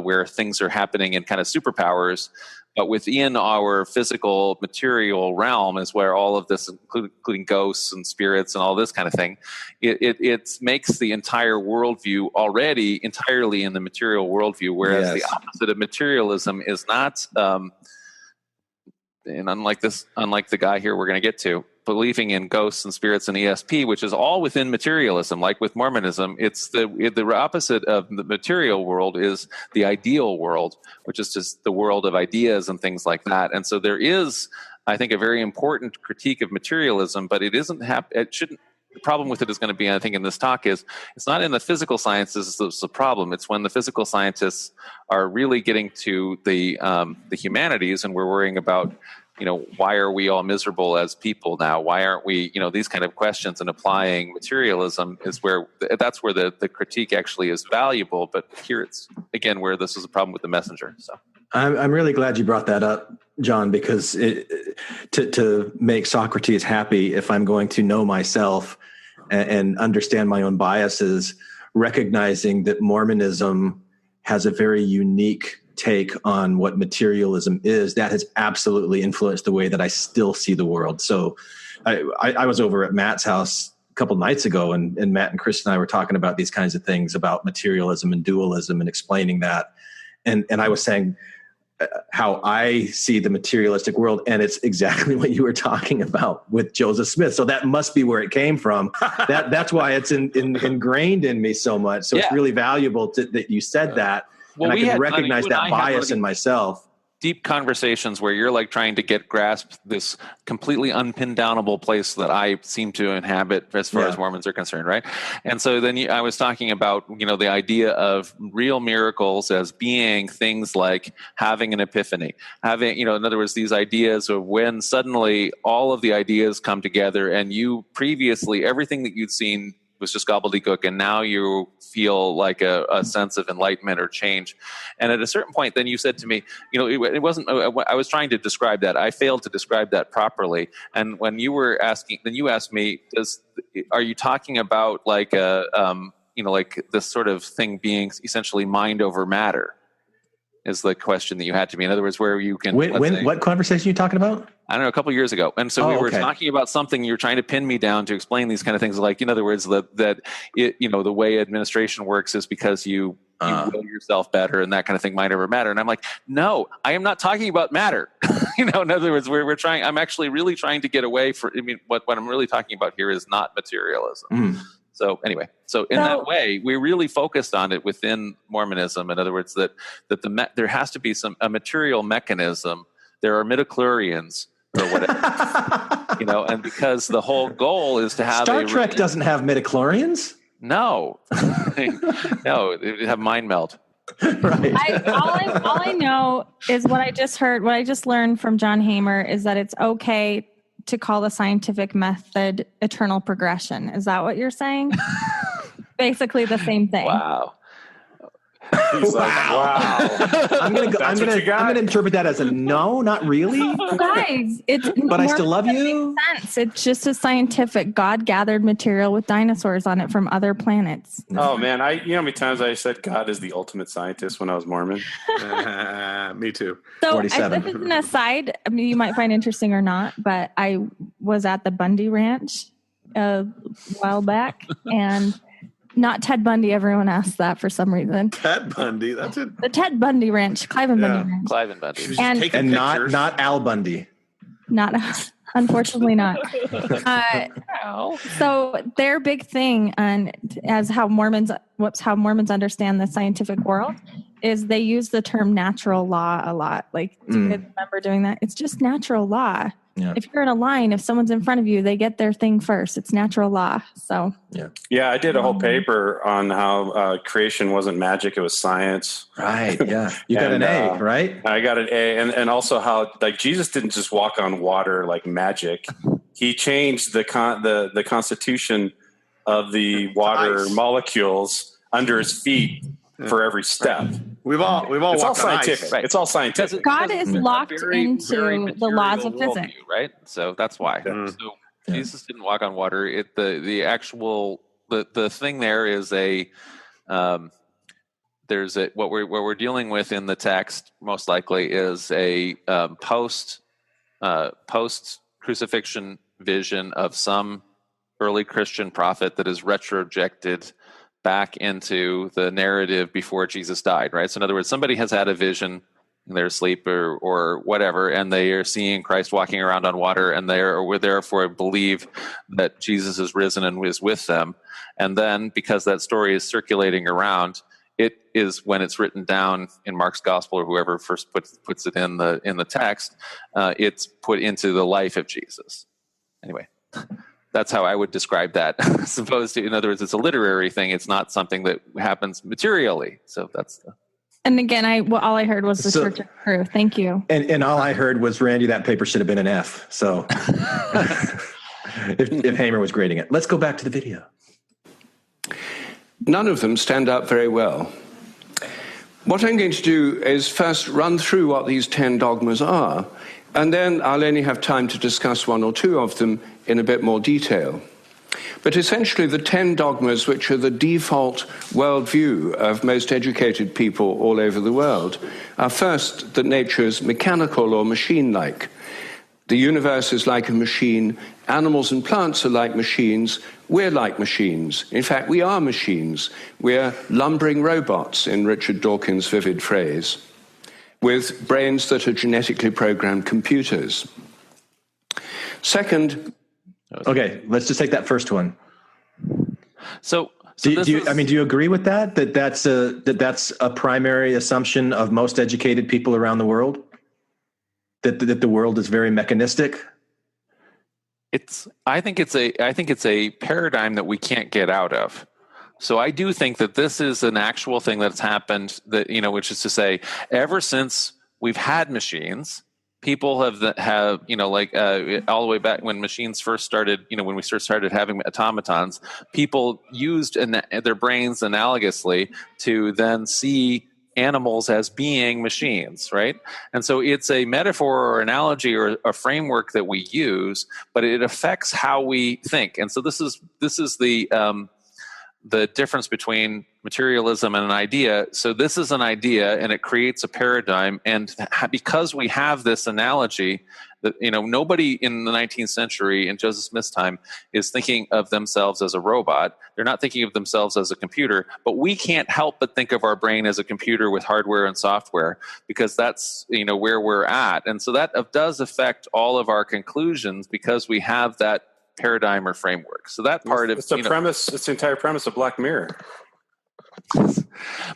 where things are happening in kind of superpowers. But within our physical material realm is where all of this, including ghosts and spirits and all this kind of thing, it makes the entire worldview already entirely in the material worldview, whereas the opposite of materialism is not, and unlike the guy here we're going to get to, believing in ghosts and spirits and ESP, which is all within materialism, like with Mormonism. It's the opposite of the material world is the ideal world, which is just the world of ideas and things like that. And so there is, I think, a very important critique of materialism, but it shouldn't. The problem with it is going to be, I think, in this talk is it's not in the physical sciences that's the problem. It's when the physical scientists are really getting to the humanities, and we're worrying about, why are we all miserable as people now? Why aren't we, these kind of questions, and applying materialism that's where the critique actually is valuable. But here it's, again, where this is a problem with the messenger. So I'm really glad you brought that up, John, because to make Socrates happy, if I'm going to know myself and understand my own biases, recognizing that Mormonism has a very unique take on what materialism is, that has absolutely influenced the way that I still see the world. So I was over at Matt's house a couple nights ago, and Matt and Chris and I were talking about these kinds of things about materialism and dualism and explaining that. And I was saying how I see the materialistic world, and it's exactly what you were talking about with Joseph Smith. So that must be where it came from. That's why it's ingrained in me so much. So it's really valuable that you said that. Well, and I can recognize that bias in myself. Deep conversations where you're like trying to grasp this completely unpinned downable place that I seem to inhabit as far as Mormons are concerned, right? And so then I was talking about, the idea of real miracles as being things like having an epiphany, having, in other words, these ideas of when suddenly all of the ideas come together, and you previously, everything that you'd seen was just gobbledygook, and now you feel like a sense of enlightenment or change. And at a certain point, then you said to me, it wasn't, I was trying to describe that. I failed to describe that properly. And when you were asking, then you asked me, are you talking about like like this sort of thing being essentially mind over matter? Is the question that you had to me. In other words, where you can... What conversation are you talking about? I don't know, a couple of years ago. And so we were talking about something, you're trying to pin me down to explain these kind of things. Like, in other words, that the way administration works is because you will yourself better and that kind of thing, mind over matter. And I'm like, no, I am not talking about matter. In other words, I'm actually really trying to get away what I'm really talking about here is not materialism. Mm. So anyway, that way, we really focused on it within Mormonism. In other words, that there has to be a material mechanism. There are midichlorians or whatever, and because the whole goal is to have Star Trek doesn't have midichlorians. No, no, they have mind meld. Right. All I know is what I just learned from John Hamer is that it's okay to call the scientific method eternal progression. Is that what you're saying? Basically the same thing. Wow. He's wow. I'm gonna interpret that as a no, not really. Guys, but I still love you. Sense. It's just a scientific God gathered material with dinosaurs on it from other planets. Oh man, you know how many times I said God is the ultimate scientist when I was Mormon? Me too. So 47. This is an aside. I mean, you might find interesting or not, but I was at the Bundy Ranch a while back, and Not Ted Bundy. Everyone asks that for some reason. Ted Bundy, that's it. The Ted Bundy Ranch, Clive and Bundy Ranch. Clive and Bundy. And not Al Bundy. Not, unfortunately not. So their big thing as how Mormons understand the scientific world is they use the term natural law a lot. Like, do you guys remember doing that? It's just natural law. Yeah. If you're in a line, if someone's in front of you, they get their thing first. It's natural law. So yeah, I did a whole paper on how creation wasn't magic; it was science. Right. Yeah, you got an A, right? I got an A, and also how like Jesus didn't just walk on water like magic; he changed the constitution of the water molecules under his feet for every step. We've all it's all walked on ice. scientific. Right. It's all scientific. God is locked into the laws of physics, right? So that's why. So Jesus didn't walk on water. The actual thing there is there's what we're dealing with in the text most likely is a post crucifixion vision of some early Christian prophet that is retrojected back into the narrative before Jesus died, right? So in other words, somebody has had a vision in their sleep or whatever, and they are seeing Christ walking around on water, and they are therefore believe that Jesus is risen and is with them. And then because that story is circulating around, it is when it's written down in Mark's gospel or whoever first puts it in the text, it's put into the life of Jesus. Anyway. That's how I would describe that, as opposed to, in other words, it's a literary thing. It's not something that happens materially. So that's the. And again, all I heard was the Church of Crew. Thank you. And all I heard was, Randy, that paper should have been an F. So if Hamer was grading it. Let's go back to the video. None of them stand up very well. What I'm going to do is first run through what these 10 dogmas are, and then I'll only have time to discuss one or two of them in a bit more detail. But essentially, the 10 dogmas, which are the default worldview of most educated people all over the world, are first that nature is mechanical or machine-like. The universe is like a machine. Animals and plants are like machines. We're like machines. In fact, we are machines. We're lumbering robots, in Richard Dawkins' vivid phrase, with brains that are genetically programmed computers. Second... Okay, let's just take that first one. So do you agree with that? That's a primary assumption of most educated people around the world? That the world is very mechanistic? I think it's a paradigm that we can't get out of. So I do think that this is an actual thing that's happened, that, which is to say, ever since we've had machines, people have all the way back when machines first started, when we started having automatons, people used their brains analogously to then see animals as being machines, right? And so it's a metaphor or analogy or a framework that we use, but it affects how we think. And so this is the difference between materialism and an idea. So this is an idea, and it creates a paradigm. And because we have this analogy, that nobody in the 19th century in Joseph Smith's time is thinking of themselves as a robot. They're not thinking of themselves as a computer. But we can't help but think of our brain as a computer with hardware and software, because that's where we're at. And so that does affect all of our conclusions, because we have that paradigm or framework. So that part of it's the entire premise of Black Mirror.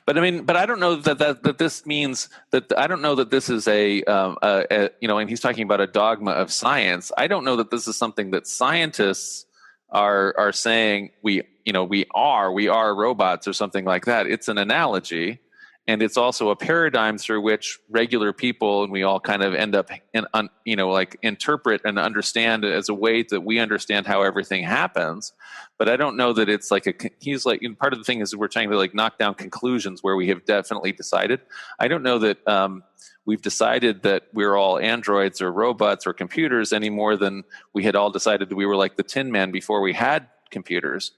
But I don't know that this means that. I don't know that this is and he's talking about a dogma of science. I don't know that this is something that scientists are saying we are robots or something like that. It's an analogy. And it's also a paradigm through which regular people, and we all kind of end up, interpret and understand it as a way that we understand how everything happens. But I don't know that it's part of the thing is we're trying to knock down conclusions where we have definitely decided. I don't know that we've decided that we're all androids or robots or computers any more than we had all decided that we were like the Tin Man before we had computers.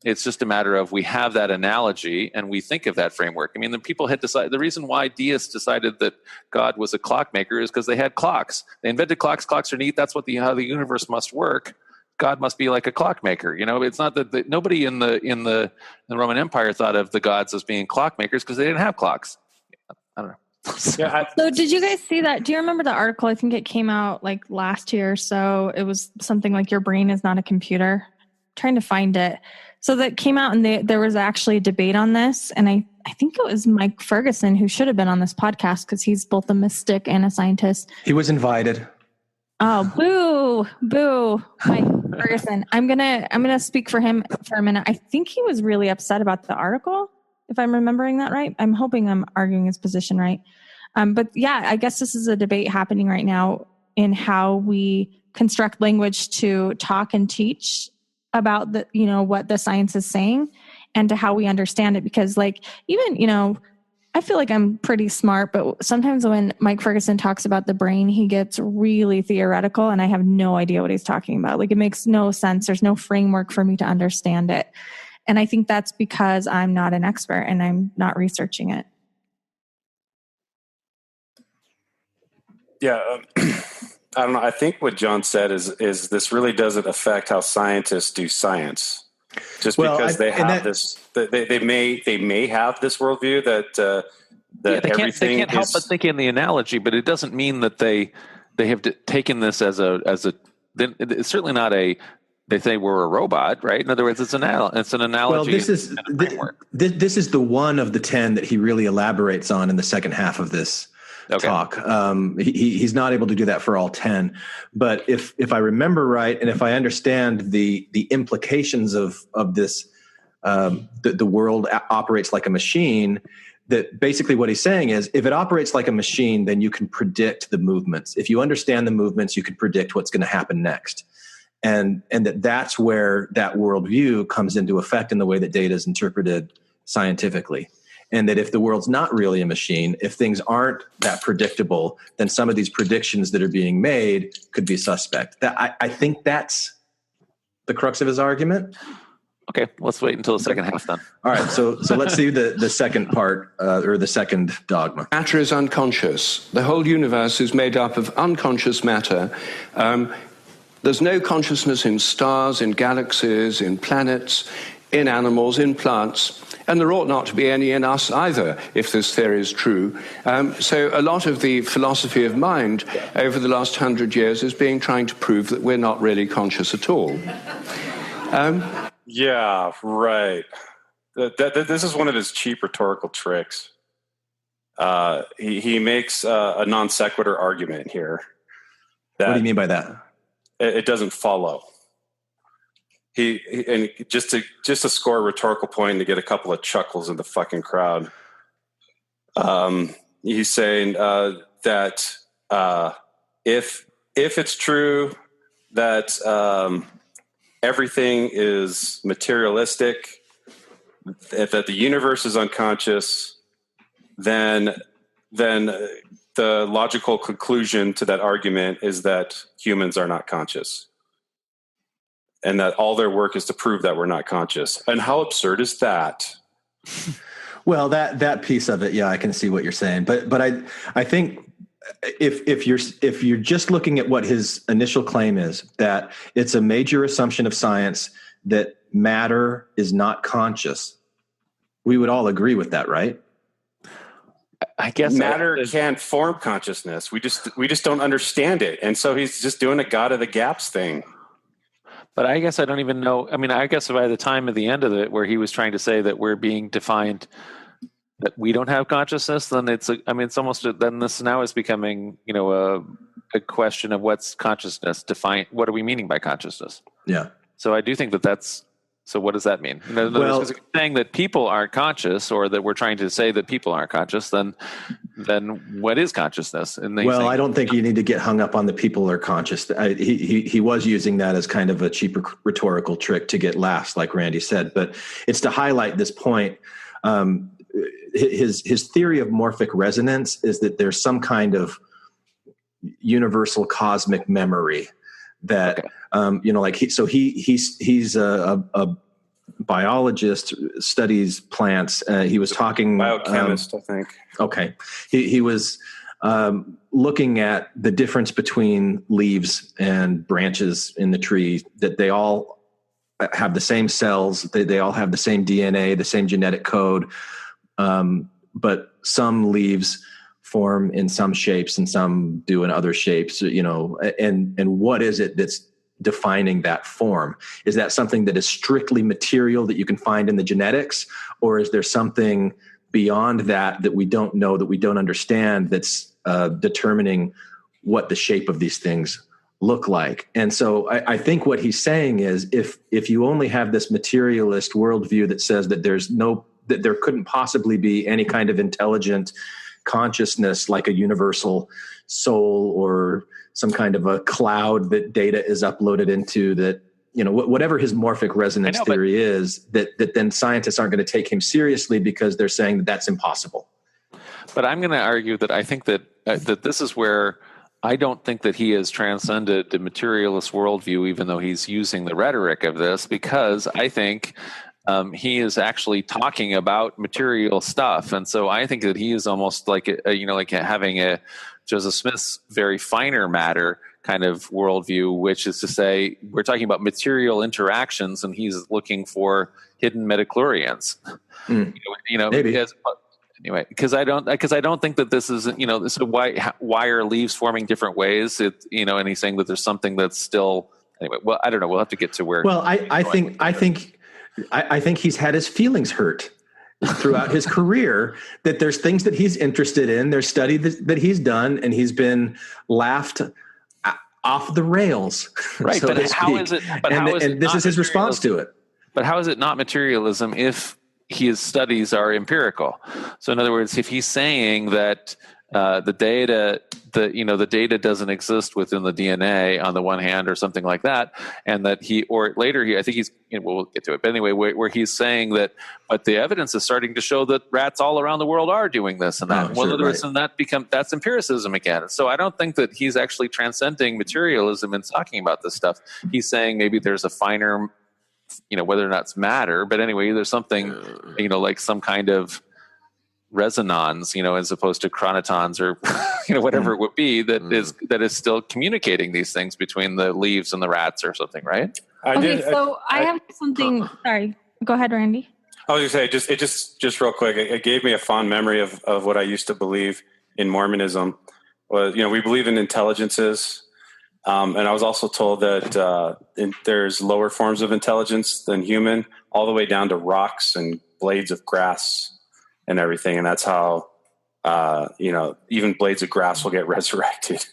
It's just a matter of we have that analogy and we think of that framework. The people had decided, the reason why deists decided that God was a clockmaker is because they had clocks. They invented clocks. Clocks are neat. That's how the universe must work. God must be like a clockmaker. It's not that nobody in the Roman Empire thought of the gods as being clockmakers because they didn't have clocks. I don't know. So did you guys see that? Do you remember the article? I think it came out like last year or so. It was something like your brain is not a computer. I'm trying to find it. So that came out and there was actually a debate on this. And I think it was Mike Ferguson who should have been on this podcast because he's both a mystic and a scientist. He was invited. Oh, boo, Mike Ferguson. I'm gonna speak for him for a minute. I think he was really upset about the article, if I'm remembering that right. I'm hoping I'm arguing his position right. But yeah, I guess this is a debate happening right now in how we construct language to talk and teach about what the science is saying and to how we understand it. Because even, I feel like I'm pretty smart, but sometimes when Mike Ferguson talks about the brain, he gets really theoretical and I have no idea what he's talking about. Like, it makes no sense. There's no framework for me to understand it. And I think that's because I'm not an expert and I'm not researching it. Yeah. I don't know. I think what John said is this really doesn't affect how scientists do science. Just because they have this, they may have this worldview that they can't help but think in the analogy, but it doesn't mean that they have taken this as a. It's certainly not a. They say we're a robot, right? In other words, it's an analogy. Well, this is the one of the 10 that he really elaborates on in the second half of this talk. He's not able to do that for all 10, but if I remember right, and if I understand the implications of this, the world operates like a machine. That basically what he's saying is, if it operates like a machine, then you can predict the movements. If you understand the movements, you can predict what's going to happen next. And that's where that worldview comes into effect in the way that data is interpreted scientifically. And that if the world's not really a machine, if things aren't that predictable, then some of these predictions that are being made could be suspect. I think that's the crux of his argument. Okay, let's wait until the second half then. All right, so let's see the second part, or the second dogma. Matter is unconscious. The whole universe is made up of unconscious matter. There's no consciousness in stars, in galaxies, in planets, in animals, in plants, and there ought not to be any in us either, if this theory is true. So a lot of the philosophy of mind over the last 100 years is trying to prove that we're not really conscious at all. Yeah, right. This is one of his cheap rhetorical tricks. He makes a non sequitur argument here. What do you mean by that? It doesn't follow. And just to score a rhetorical point to get a couple of chuckles in the fucking crowd. He's saying that if it's true that everything is materialistic, that the universe is unconscious, then the logical conclusion to that argument is that humans are not conscious. And that all their work is to prove that we're not conscious. And how absurd is that? Well, that piece of it, yeah, I can see what you're saying. But I think if you're just looking at what his initial claim is, that it's a major assumption of science that matter is not conscious, we would all agree with that, right? I guess matter can't form consciousness. We just don't understand it. And so he's just doing a God of the gaps thing. But I guess I don't even know. I mean, I guess by the time of the end of it, where he was trying to say that we're being defined, that we don't have consciousness, then it's almost, then this now is becoming, a question of what's consciousness defined. What are we meaning by consciousness? Yeah. So I do think so what does that mean? Well, if you're saying that people aren't conscious, or that we're trying to say that people aren't conscious, then what is consciousness? And I don't think you need to get hung up on the people are conscious. He was using that as kind of a cheap rhetorical trick to get laughs, like Randy said. But it's to highlight this point. His theory of morphic resonance is that there's some kind of universal cosmic memory that, he's a biologist, studies plants. He was talking biochemist, I think. Okay. He was looking at the difference between leaves and branches in the tree, that they all have the same cells, they all have the same DNA, the same genetic code, but some leaves form in some shapes and some do in other shapes, and what is it that's defining that form? Is that something that is strictly material that you can find in the genetics, or is there something beyond that we don't know, that we don't understand, that's determining what the shape of these things look like? And so I think what he's saying is, if you only have this materialist worldview that says that that there couldn't possibly be any kind of intelligent consciousness, like a universal soul or some kind of a cloud that data is uploaded into, that, whatever his morphic resonance theory is, that then scientists aren't going to take him seriously because they're saying that that's impossible. But I'm going to argue that I think that this is where I don't think that he has transcended the materialist worldview, even though he's using the rhetoric of this, because I think he is actually talking about material stuff. And so I think that he is almost like, like having a Joseph Smith's very finer matter kind of worldview, which is to say, we're talking about material interactions, and he's looking for hidden midichlorians. Maybe. Anyway, because I don't think that this is, so why are leaves forming different ways? And he's saying that there's something that's still, anyway. Well, I don't know. We'll have to get to where. Well, I think he's had his feelings hurt throughout his career, that there's things that he's interested in, there's study that he's done, and he's been laughed off the rails. Right, so but how is it? But and this is his response to it. But how is it not materialism if his studies are empirical? So in other words, if he's saying that the data doesn't exist within the DNA on the one hand, or something like that, and that I think he's, we'll get to it, but anyway, where he's saying that, but the evidence is starting to show that rats all around the world are doing this and that. And that's empiricism again. So I don't think that he's actually transcending materialism and talking about this stuff. He's saying maybe there's a finer, whether or not it's matter, but anyway, there's something, like some kind of resonance, as opposed to chronotons or, whatever it would be that is still communicating these things between the leaves and the rats or something, right? I have something. Sorry, go ahead, Randy. I was going to say, just real quick, it gave me a fond memory of what I used to believe in Mormonism. Was, we believe in intelligences. And I was also told that there's lower forms of intelligence than human, all the way down to rocks and blades of grass and everything. And that's how, even blades of grass will get resurrected.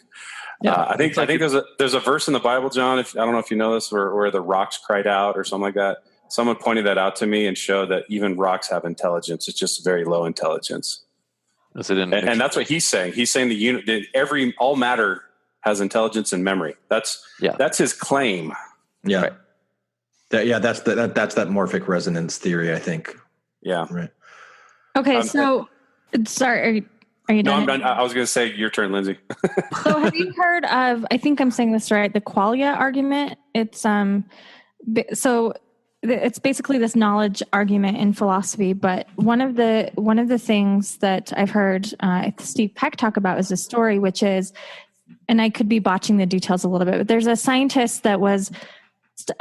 Yeah, I think there's a verse in the Bible, John, I don't know if you know this, where the rocks cried out or something like that. Someone pointed that out to me and showed that even rocks have intelligence. It's just very low intelligence. And that's what he's saying. He's saying all matter has intelligence and memory. That's his claim. Yeah. Right. That's that morphic resonance theory, I think. Yeah. Right. Okay. So sorry. Are you done? No, I'm done. I was going to say your turn, Lindsay. So have you heard of, I think I'm saying this right, the qualia argument? It's, it's basically this knowledge argument in philosophy, but one of the things that I've heard Steve Peck talk about is a story, which is, and I could be botching the details a little bit, but there's a scientist that was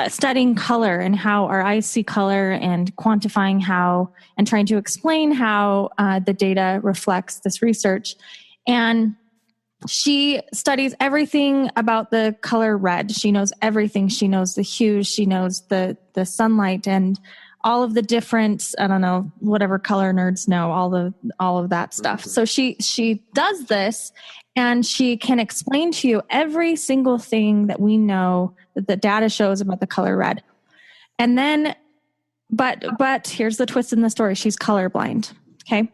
studying color and how our eyes see color and quantifying how and trying to explain how the data reflects this research. And she studies everything about the color red. She knows everything. She knows the hues. She knows the sunlight and all of the different, I don't know, whatever color nerds know, all of that stuff. So she does this, and she can explain to you every single thing that we know that the data shows about the color red. And then, but here's the twist in the story. She's colorblind. Okay.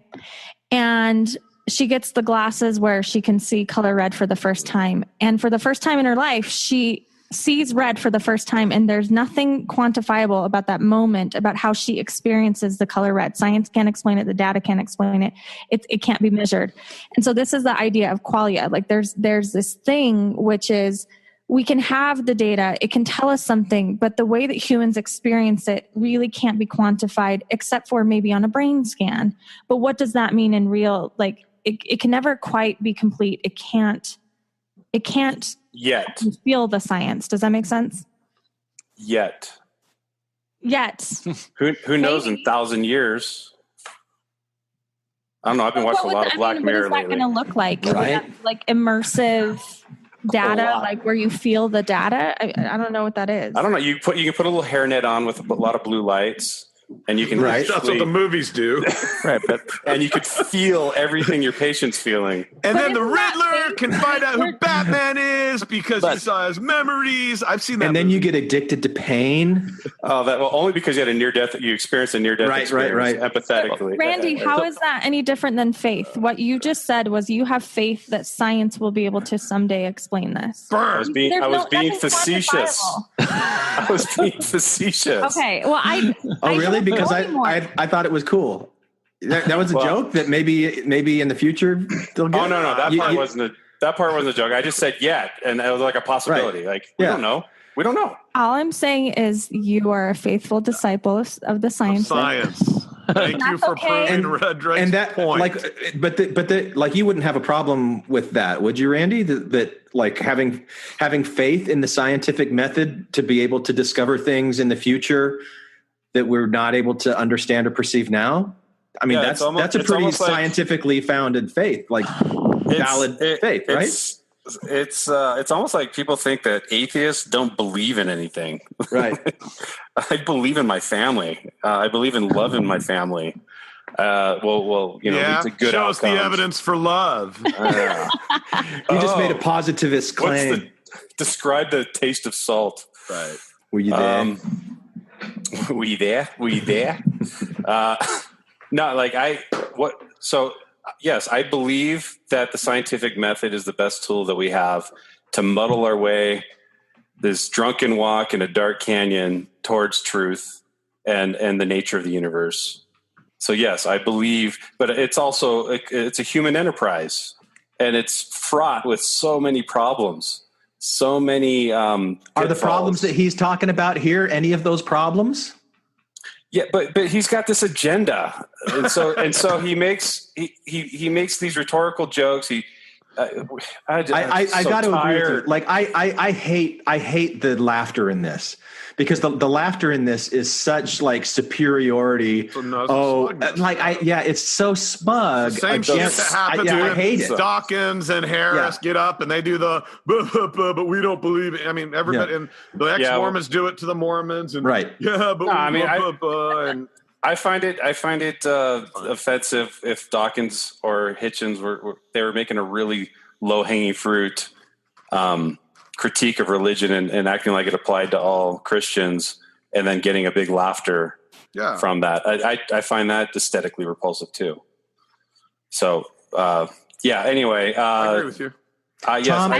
And she gets the glasses where she can see color red for the first time. And for the first time in her life, she sees red for the first time, and there's nothing quantifiable about that moment, about how she experiences the color red. Science can't explain it. The data can't explain it. It can't be measured. And so this is the idea of qualia. Like there's this thing, which is we can have the data. It can tell us something, but the way that humans experience it really can't be quantified, except for maybe on a brain scan. But what does that mean in real, like, it can never quite be complete. It can't Yet. feel the science. Does that make sense? Yet. Who knows in 1,000 years? I don't know. I've been watching a lot of Black Mirror lately. What is that going to look like? Right? Like immersive data, like where you feel the data? I don't know what that is. I don't know. You can put a little hairnet on with a lot of blue lights, and you can that's what the movies do. Right, and you could feel everything your patient's feeling. And then the Riddler can find out who Batman is because he saw his memories. I've seen that. And then you get addicted to pain. Oh, only because you had you experienced a near-death experience. Right. Empathetically. Randy, how is that any different than faith? What you just said was you have faith that science will be able to someday explain this. I was being facetious. I was being facetious. Okay, well, Oh, really? Because I thought it was cool. That was a joke that maybe in the future they'll get. Oh no, that part wasn't a joke. I just said yet, and it was like a possibility. Right. Like we don't know. We don't know. All I'm saying is you are a faithful disciple of the science. Thank you for proving Drake's point. Like you wouldn't have a problem with that, would you, Randy? That like having faith in the scientific method to be able to discover things in the future that we're not able to understand or perceive now. I mean, that's a pretty scientifically founded faith, like valid faith, right? It's almost like people think that atheists don't believe in anything. Right. I believe in my family. I believe in love in my family. It's a good show us the evidence for love. You just made a positivist claim. Describe the taste of salt. Right. Were you there? Were you there? No, yes, I believe that the scientific method is the best tool that we have to muddle our way this drunken walk in a dark canyon towards truth and the nature of the universe. So yes, I believe, but it's also, it's a human enterprise, and it's fraught with so many problems. So many are the problems that he's talking about here any of those problems? Yeah, but he's got this agenda, and so he makes these rhetorical jokes. I got to agree with you. Like I hate the laughter in this, because the laughter in this is such like superiority. It's so smug. Same shit that happens I hate it. Dawkins and Harris get up and they do the but we don't believe it. I mean, everybody and the ex-Mormons do it to the Mormons, and right. Yeah, but I find it offensive if Dawkins or Hitchens were making a really low-hanging fruit critique of religion and acting like it applied to all Christians, and then getting a big laughter from that. I find that aesthetically repulsive too. So anyway, I agree with you. Tom, I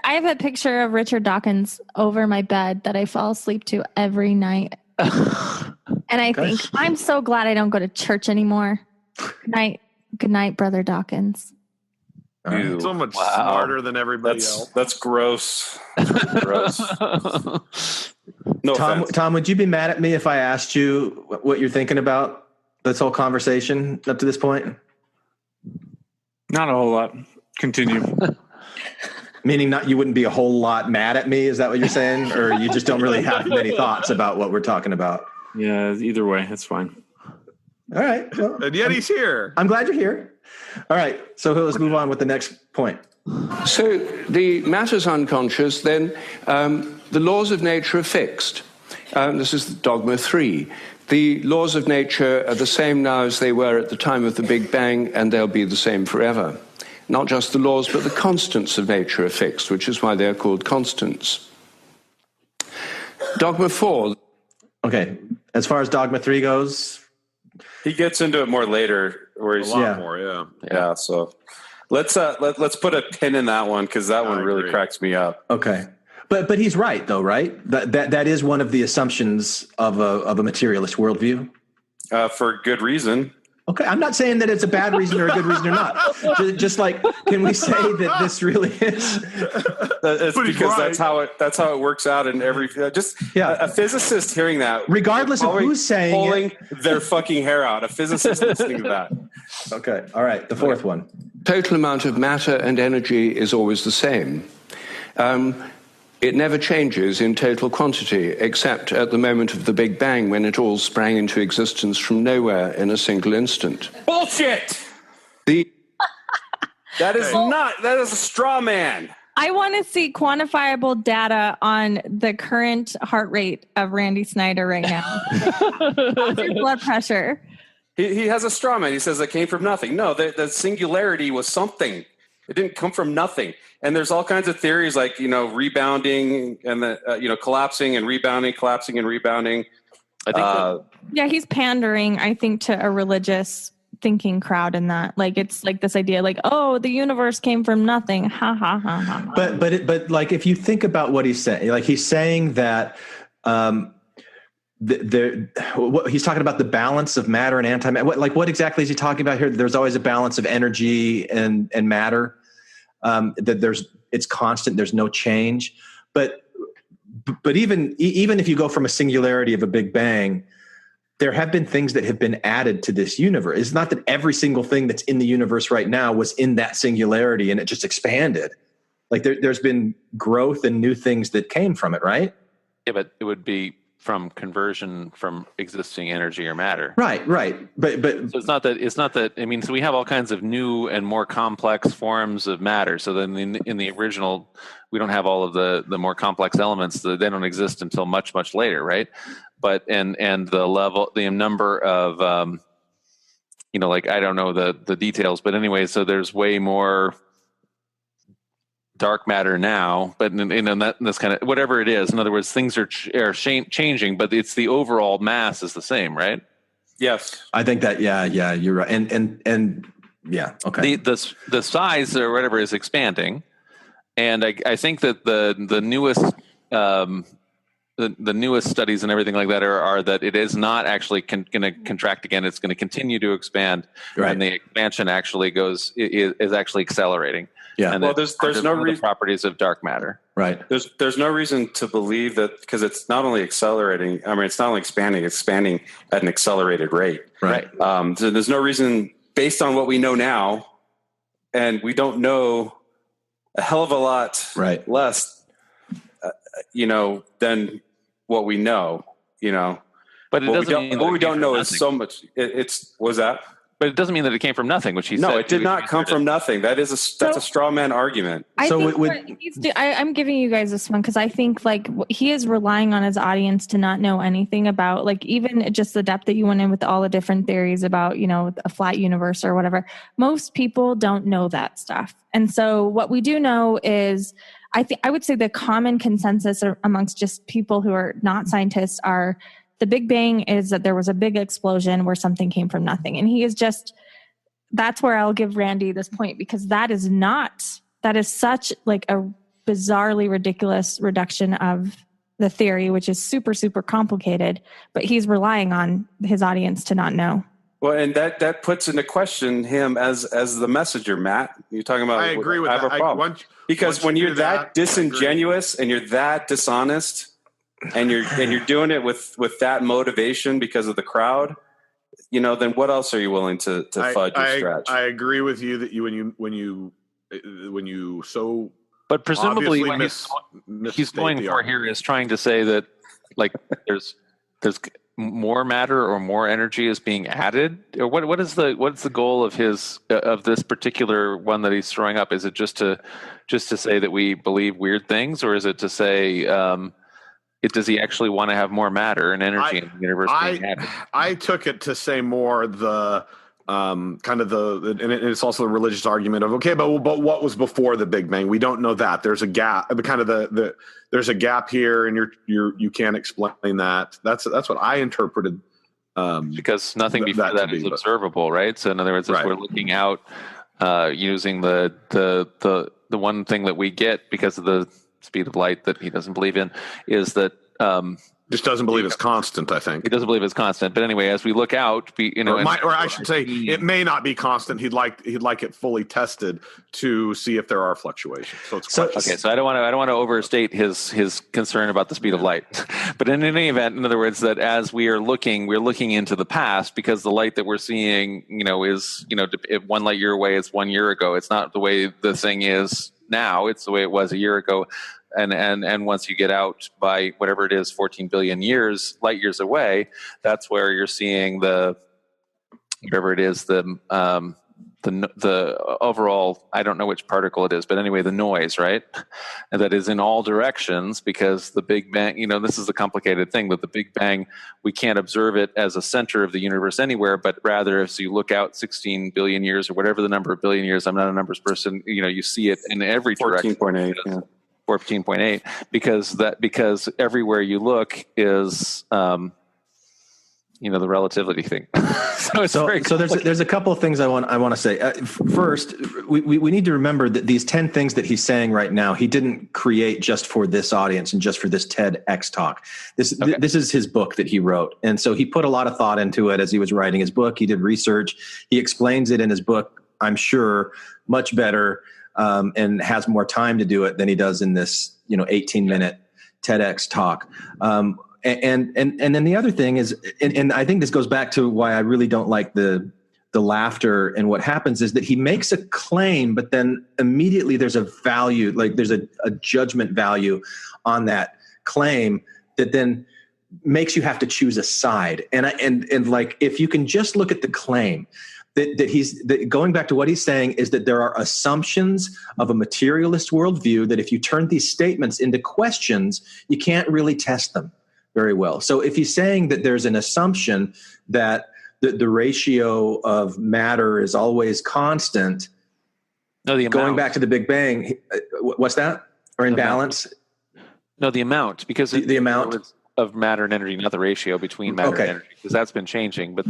have a picture of Richard Dawkins over my bed that I fall asleep to every night. And I think, I'm so glad I don't go to church anymore. Good night, Brother Dawkins. So much smarter than everybody else. That's gross. Gross. No offense. Tom, would you be mad at me if I asked you what you're thinking about this whole conversation up to this point? Not a whole lot. Continue. Meaning you wouldn't be a whole lot mad at me? Is that what you're saying? Or you just don't really have many thoughts about what we're talking about? Yeah, either way, it's fine. All right. Well, and yet he's here. I'm glad you're here. All right. So let's move on with the next point. So the matter's unconscious, then the laws of nature are fixed. This is dogma 3. The laws of nature are the same now as they were at the time of the Big Bang, and they'll be the same forever. Not just the laws, but the constants of nature are fixed, which is why they're called constants. Dogma 4. Okay. As far as dogma 3 goes, he gets into it more later, where he's a lot more. Yeah. So let's put a pin in that one, because that one really cracks me up. Okay. But he's right, though, right? That is one of the assumptions of a materialist worldview. For good reason. Okay, I'm not saying that it's a bad reason or a good reason or not. Just like, can we say that this really is? It's because that's how it works out in every. A physicist hearing that, regardless of who's saying pulling their fucking hair out. A physicist listening to that. Okay. All right. The fourth one. Total amount of matter and energy is always the same. It never changes in total quantity, except at the moment of the Big Bang, when it all sprang into existence from nowhere in a single instant. Bullshit! That is a straw man. I want to see quantifiable data on the current heart rate of Randy Snyder right now. How's your blood pressure? He has a straw man. He says it came from nothing. No, the singularity was something. It didn't come from nothing. And there's all kinds of theories like, rebounding and collapsing and rebounding, collapsing and rebounding. I think yeah, he's pandering, I think, to a religious thinking crowd in that. Like, it's like this idea like, oh, the universe came from nothing. Ha ha ha ha. But like, if you think about what he's saying, like he's saying that he's talking about the balance of matter and antimatter. What exactly is he talking about here? There's always a balance of energy and matter. That it's constant. There's no change. But even if you go from a singularity of a Big Bang, there have been things that have been added to this universe. It's not that every single thing that's in the universe right now was in that singularity and it just expanded. Like there's been growth and new things that came from it, right? Yeah, but it would be from conversion from existing energy or matter. Right. But so it's not that, I mean, so we have all kinds of new and more complex forms of matter. So then in the original, we don't have all of the more complex elements. They don't exist until much, much later, right? But and the number of I don't know the details, but anyway, so there's way more dark matter now, but that's kind of whatever it is. In other words, things are changing, but it's the overall mass is the same, right? Yes, I think that. Yeah, you're right. And yeah, okay. The size or whatever is expanding, and I think that the newest. The newest studies and everything like that are that it is not actually going to contract again. It's going to continue to expand, right. And the expansion actually is actually accelerating. Yeah. And there's no reason properties of dark matter. Right. There's no reason to believe that because it's not only accelerating. I mean, it's not only expanding. It's expanding at an accelerated rate. Right. So there's no reason based on what we know now, and we don't know a hell of a lot less, than what we know, but it doesn't mean what we don't know is so much. Was that? But it doesn't mean that it came from nothing, which he said. No, it did not come from nothing. That's a straw man argument. I'm giving you guys this one because I think like he is relying on his audience to not know anything about like even just the depth that you went in with all the different theories about a flat universe or whatever. Most people don't know that stuff, and so what we do know is. I would say the common consensus amongst just people who are not scientists are the Big Bang is that there was a big explosion where something came from nothing. And that's where I'll give Randy this point because that is such like a bizarrely ridiculous reduction of the theory, which is super, super complicated, but he's relying on his audience to not know. Well, and that puts into question him as the messenger, Matt. You're talking about. I agree with that. I have a problem. Because when you're that disingenuous and you're that dishonest and you're doing it with that motivation because of the crowd, then what else are you willing to fudge or stretch? I agree with you that when you so. But presumably, what he's going for here is trying to say that like there's more matter or more energy is being added, or what is the goal of this particular one that he's throwing up? Is it just to say that we believe weird things, or is it to say does he actually want to have more matter and energy in the universe being added? I took it to say more the and it's also the religious argument of but what was before the Big Bang? We don't know that. There's a gap. Kind of there's a gap here, and you can't explain that. That's what I interpreted. Because nothing before that is observable, right? So in other words, if we're looking out using the one thing that we get because of the speed of light that he doesn't believe in is that Just doesn't believe it's constant, I think. He doesn't believe it's constant. But anyway, as we look out, or I should say, it may not be constant. He'd like it fully tested to see if there are fluctuations. So I don't want to overstate his concern about the speed of light. But in any event, in other words, that as we're looking into the past, because the light that we're seeing, is if 1 light year away, it's 1 year ago. It's not the way the thing is now. It's the way it was a year ago. And once you get out by whatever it is, 14 billion light years away, that's where you're seeing the overall, I don't know which particle it is, but anyway, the noise, right? And that is in all directions, because the Big Bang, this is a complicated thing, but the Big Bang, we can't observe it as a center of the universe anywhere, but rather as you look out 16 billion years or whatever the number of billion years, I'm not a numbers person, you see it in every direction. 14.8, yeah. 14.8, because everywhere you look is the relativity thing. so there's a couple of things I want to say. First, we need to remember that these 10 things that he's saying right now, he didn't create just for this audience and just for this TEDx talk. This is his book that he wrote, and so he put a lot of thought into it as he was writing his book. He did research. He explains it in his book, I'm sure, much better. And has more time to do it than he does in this, 18-minute TEDx talk. And then the other thing is, and I think this goes back to why I really don't like the laughter. And what happens is that he makes a claim, but then immediately there's a value, like there's a judgment value on that claim that then makes you have to choose a side. And like, if you can just look at the claim, that going back to what he's saying is that there are assumptions of a materialist worldview that if you turn these statements into questions, you can't really test them very well. So if he's saying that there's an assumption that the ratio of matter is always constant, going back to the Big Bang, what's that? Or in balance? No, the amount, because the amount of matter and energy, not the ratio between matter and energy, because that's been changing, but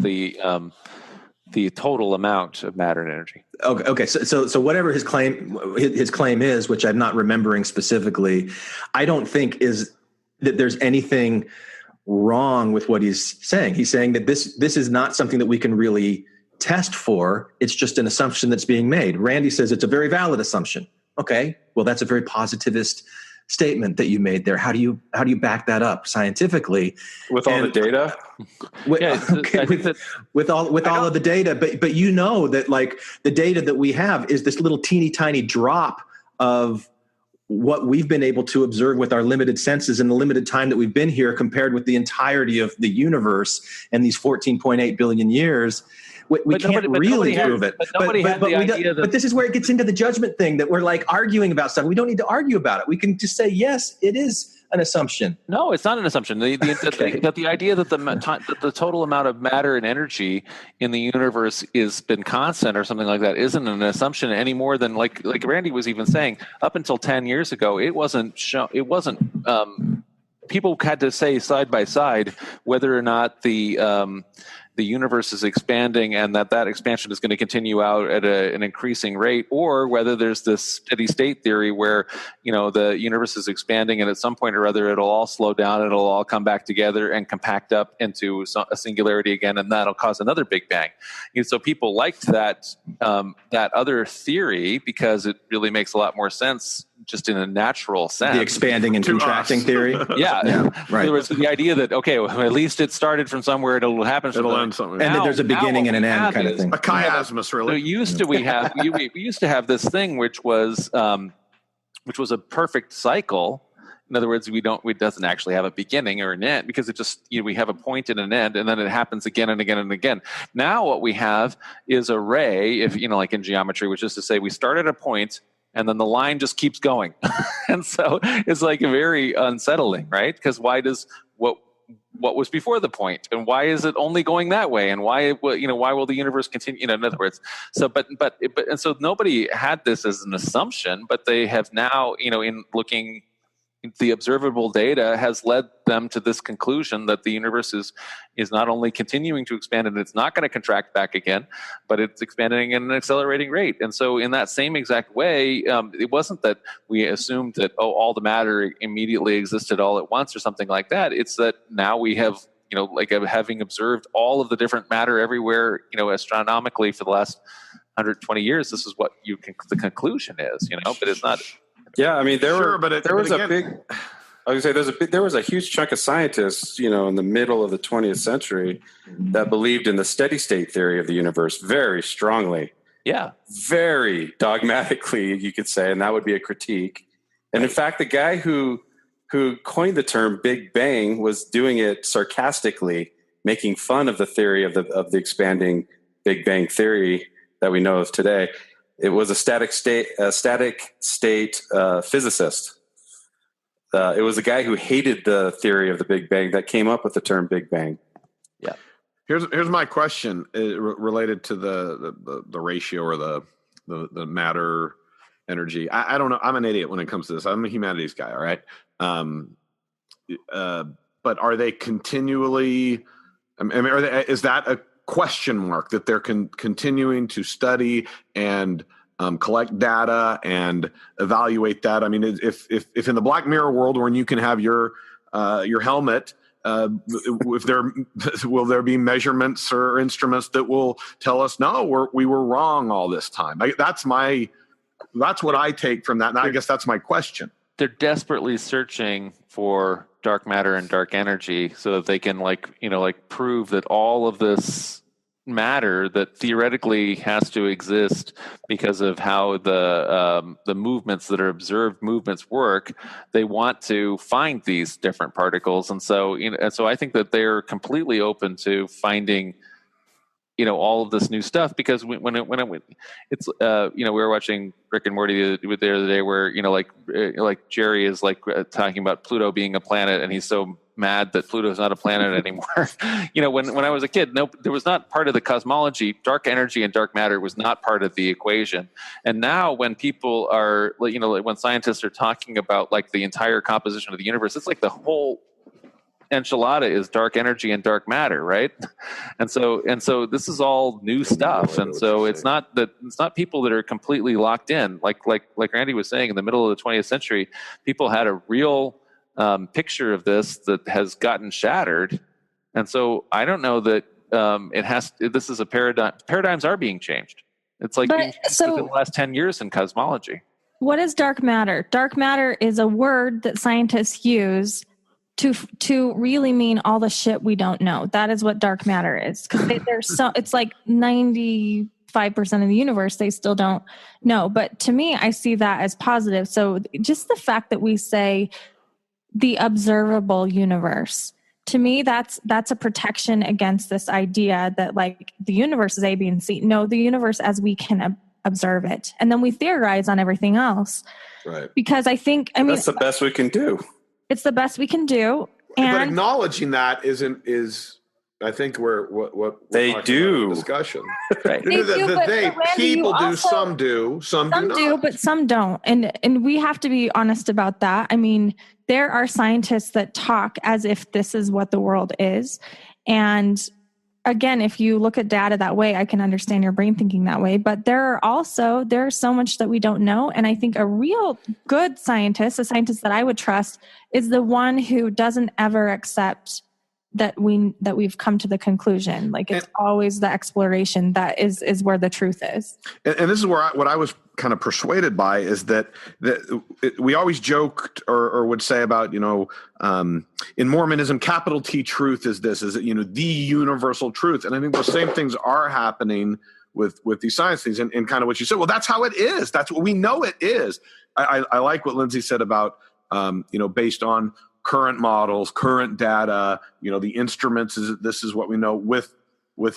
the total amount of matter and energy. Okay. So whatever his claim is, which I'm not remembering specifically, I don't think is that there's anything wrong with what he's saying. He's saying that this is not something that we can really test for. It's just an assumption that's being made. Randy says it's a very valid assumption. Okay. Well, that's a very positivist statement that you made there. How do you back that up scientifically with all the data? With all of the data, but that like the data that we have is this little teeny tiny drop of what we've been able to observe with our limited senses in the limited time that we've been here compared with the entirety of the universe and these 14.8 billion years. We can't really prove it. But this is where it gets into the judgment thing that we're like arguing about stuff. We don't need to argue about it. We can just say, yes, it is an assumption. No, it's not an assumption. The idea that the total amount of matter and energy in the universe is been constant or something like that isn't an assumption any more than like Randy was even saying, up until 10 years ago, it wasn't people had to say side by side whether or not the universe is expanding and that expansion is going to continue out at an increasing rate, or whether there's this steady state theory where, the universe is expanding and at some point or other it'll all slow down, it'll all come back together and compact up into a singularity again, and that'll cause another Big Bang. And so people liked that other theory because it really makes a lot more sense just in a natural sense. The expanding and contracting theory? Yeah. Right. In other words, the idea that, okay, well, at least it started from somewhere, it'll happen from end somewhere. And then there's a beginning and an end kind of thing. A chiasmus, really. So we used to have this thing which was a perfect cycle. In other words, it doesn't actually have a beginning or an end, because it just, we have a point and an end, and then it happens again and again and again. Now what we have is a ray, if like in geometry, which is to say we start at a point and then the line just keeps going. And so it's like very unsettling, right? Because why does what was before the point, and why is it only going that way, and why will the universe continue? In other words, and so nobody had this as an assumption, but they have now, in looking the observable data has led them to this conclusion that the universe is not only continuing to expand and it's not going to contract back again, but it's expanding at an accelerating rate. And so in that same exact way, it wasn't that we assumed that, all the matter immediately existed all at once or something like that. It's that now we have, having observed all of the different matter everywhere, astronomically for the last 120 years, this is what the conclusion is, but it's not. Yeah, I mean, there was a huge chunk of scientists, in the middle of the 20th century that believed in the steady state theory of the universe very strongly. Yeah. Very dogmatically, you could say, and that would be a critique. And in fact, the guy who coined the term Big Bang was doing it sarcastically, making fun of the theory of the expanding Big Bang theory that we know of today. It was a static state physicist. It was a guy who hated the theory of the Big Bang that came up with the term Big Bang. Yeah. Here's my question related to the ratio or the matter energy. I don't know. I'm an idiot when it comes to this. I'm a humanities guy. All right. But are they continually? Is that a question mark that they're continuing to study and collect data and evaluate that? I mean, if in the Black Mirror world, when you can have your helmet, will there be measurements or instruments that will tell us no, we were wrong all this time? That's what I take from that, and I guess that's my question. They're desperately searching for dark matter and dark energy so that they can prove that all of this matter that theoretically has to exist because of how the movements that are observed movements work. They want to find these different particles, and so I think that they're completely open to finding all of this new stuff, because we were watching Rick and Morty the other day where like Jerry is talking about Pluto being a planet, and he's so mad that Pluto is not a planet anymore. When I was a kid, there was not part of the cosmology. Dark energy and dark matter was not part of the equation. And now when people are, when scientists are talking about the entire composition of the universe, it's like the whole enchilada is dark energy and dark matter, right? And so this is all new stuff. And so it's not people that are completely locked in. Like Randy was saying, in the middle of the 20th century, people had a real picture of this that has gotten shattered. And so I don't know that this is a paradigm. Paradigms are being changed. It's being changed within the last 10 years in cosmology. What is dark matter? Dark matter is a word that scientists use to really mean all the shit we don't know. That is what dark matter is. Because it's like 95% of the universe they still don't know. But to me, I see that as positive. So just the fact that we say the observable universe, to me, that's a protection against this idea that the universe is A, B, and C. No, the universe as we can observe it. And then we theorize on everything else. Right. Because that's the best we can do. It's the best we can do. But acknowledging that is I think what they do discussion. Right. People do, some do, some do, but some don't. And we have to be honest about that. I mean, there are scientists that talk as if this is what the world is. And again, if you look at data that way, I can understand your brain thinking that way. But there's so much that we don't know. And I think a real good scientist, a scientist that I would trust, is the one who doesn't ever accept that we've come to the conclusion. It's always the exploration that is where the truth is. And this is where what I was kind of persuaded by is that we always joked or would say about, in Mormonism, capital T truth is this, is it, the universal truth. And I think those same things are happening with these science things and kind of what you said. Well, that's how it is. That's what we know it is. I like what Lindsay said about, based on current models, current data, the instruments, this is what we know, with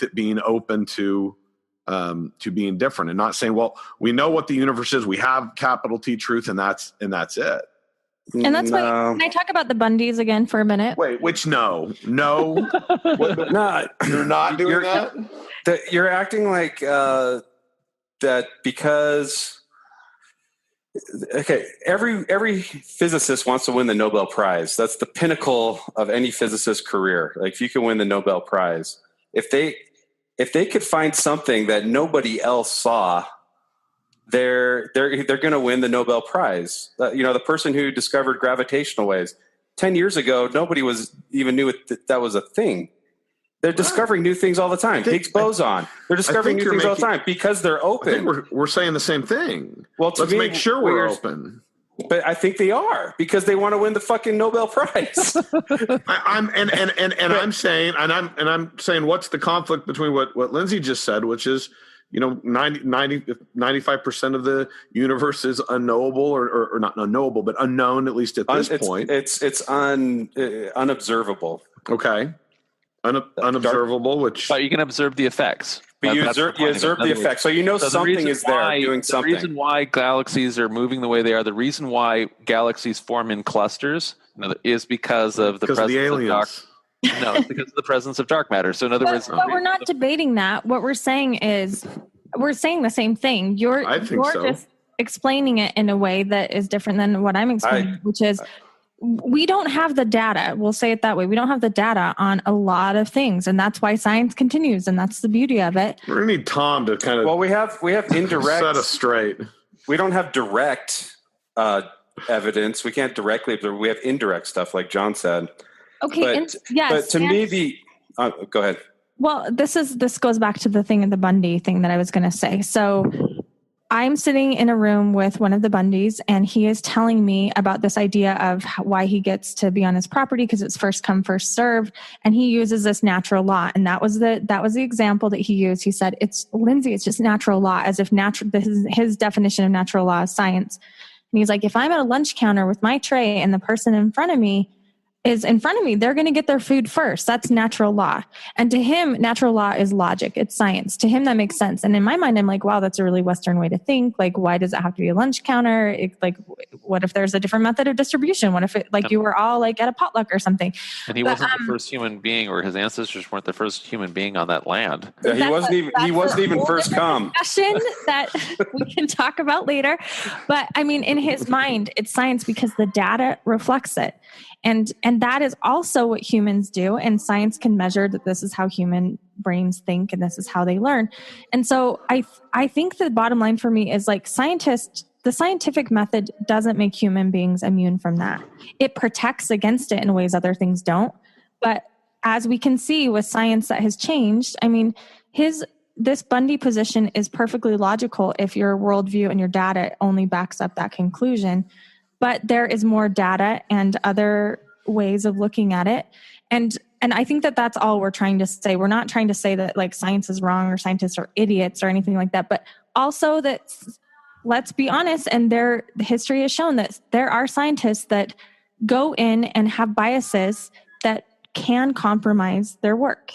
it being open to being different, and not saying, well, we know what the universe is, we have capital T truth, and that's it. And that's why, can I talk about the Bundys again for a minute? Wait, which no, no, you're not doing that. You're acting like that because Okay, every physicist wants to win the Nobel Prize. That's the pinnacle of any physicist's career. Like, if you can win the Nobel Prize, if they could find something that nobody else saw, they're going to win the Nobel Prize. The person who discovered gravitational waves 10 years ago, nobody even knew that was a thing. They're discovering new things all the time. Higgs boson. They're discovering new things all the time because they're open. I think we're saying the same thing. Well, let's make sure we're open. But I think they are, because they want to win the fucking Nobel Prize. I'm saying what's the conflict between what Lindsay just said, which is 95% of the universe is unknowable or not unknowable, but unknown, at least at this point. It's unobservable. Okay. Unobservable, but you can observe the effects. But you observe the effects, so something is there doing something. The reason why galaxies are moving the way they are, the reason why galaxies form in clusters, is because of the presence of aliens. No, it's because of the presence of dark matter. So in other words, but we're not debating that. What we're saying is we're saying the same thing. You're just explaining it in a way that is different than what I'm explaining, which is, we don't have the data. We'll say it that way. We don't have the data on a lot of things, and that's why science continues, and that's the beauty of it. We're gonna need Tom to kind of. Well, we have indirect. Set us straight. We don't have direct evidence. We can't directly observe. We have indirect stuff, like John said. Okay. But to me, go ahead. Well, this goes back to the thing of the Bundy thing that I was going to say. So I'm sitting in a room with one of the Bundys, and he is telling me about this idea of why he gets to be on his property, because it's first come, first served. And he uses this natural law. And that was the example that he used. He said, Lindsay, it's just natural law, as if his definition of natural law is science. And he's like, if I'm at a lunch counter with my tray and the person in front of me, they're going to get their food first. That's natural law. And to him, natural law is logic. It's science. To him, that makes sense. And in my mind, I'm like, wow, that's a really Western way to think. Like, why does it have to be a lunch counter? What if there's a different method of distribution? What if you were all like at a potluck or something? And he wasn't the first human being, or his ancestors weren't the first human being on that land. Yeah, he wasn't even first come. Discussion that we can talk about later. But I mean, in his mind, it's science because the data reflects it. And that is also what humans do. And science can measure that this is how human brains think and this is how they learn. And so I think the bottom line for me is, like, the scientific method doesn't make human beings immune from that. It protects against it in ways other things don't. But as we can see with science that has changed, I mean, this Bundy position is perfectly logical if your worldview and your data only backs up that conclusion. But there is more data and other ways of looking at it. And I think that that's all we're trying to say. We're not trying to say that, like, science is wrong or scientists are idiots or anything like that. But also that, let's be honest, and the history has shown that there are scientists that go in and have biases that can compromise their work.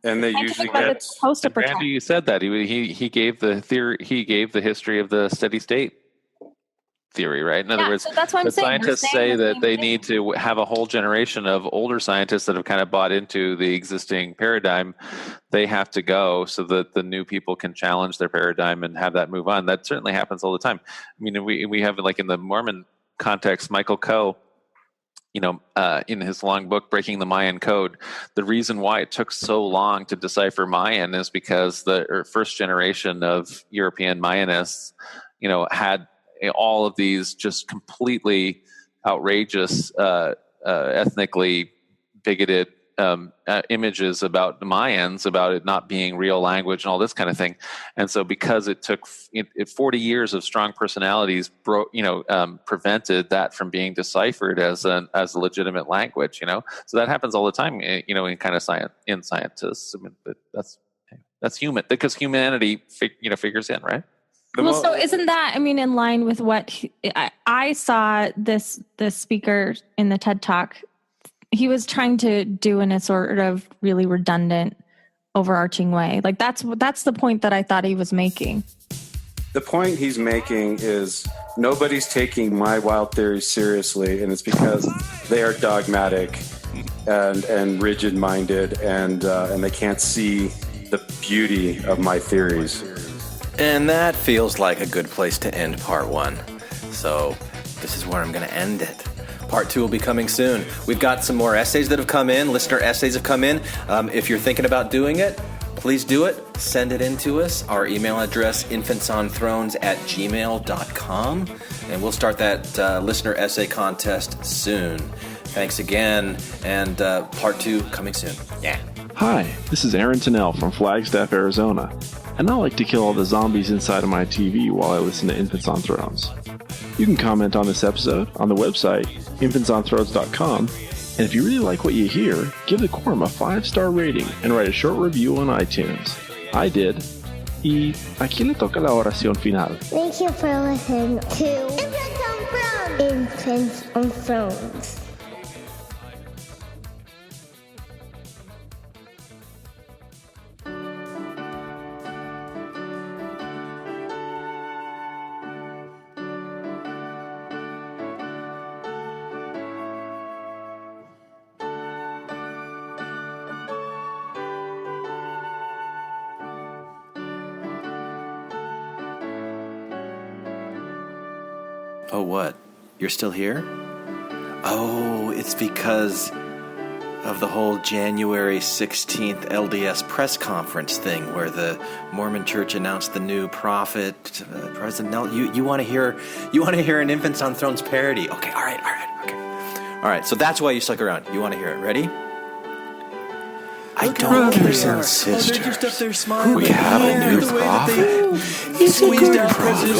And they usually get supposed to protect. Randy, you said that he gave the theory. He gave the history of the steady state theory, right? In other words, so that's what I'm saying. Scientists say that they need to have a whole generation of older scientists that have kind of bought into the existing paradigm. They have to go so that the new people can challenge their paradigm and have that move on. That certainly happens all the time. I mean, we have, like, in the Mormon context, Michael Coe, in his long book, Breaking the Mayan Code, the reason why it took so long to decipher Mayan is because the first generation of European Mayanists, had all of these just completely outrageous, ethnically bigoted images about the Mayans, about it not being real language and all this kind of thing. And so because it took 40 years of strong personalities, prevented that from being deciphered as a legitimate language, So that happens all the time, in kind of scientists. I mean, but that's human, because humanity, figures in, right? Well, so isn't that, I mean, in line with what I saw this speaker in the TED Talk, he was trying to do in a sort of really redundant, overarching way. Like, that's the point that I thought he was making. The point he's making is nobody's taking my wild theories seriously, and it's because they are dogmatic and rigid-minded, and they can't see the beauty of my theories. And that feels like a good place to end part one. So this is where I'm going to end it. Part 2 will be coming soon. We've got some more essays that have come in. Listener essays have come in. If you're thinking about doing it, please do it. Send it in to us. Our email address, infantsonthrones@gmail.com. And we'll start that listener essay contest soon. Thanks again. And part 2 coming soon. Yeah. Hi, this is Aaron Tennell from Flagstaff, Arizona. And I like to kill all the zombies inside of my TV while I listen to Infants on Thrones. You can comment on this episode on the website, infantsonthrones.com. And if you really like what you hear, give the Quorum a 5-star rating and write a short review on iTunes. I did. Y aquí le toca la oración final. Thank you for listening to Infants on Thrones. Infants on Thrones. Oh, what? You're still here? Oh, it's because of the whole January 16th LDS press conference thing where the Mormon Church announced the new prophet, President Nell. You want to hear an Infants on Thrones parody? Okay, all right. All right, so that's why you stuck around. You want to hear it. Ready? I don't Brothers and sisters, we have a new prophet. He's a good prophet.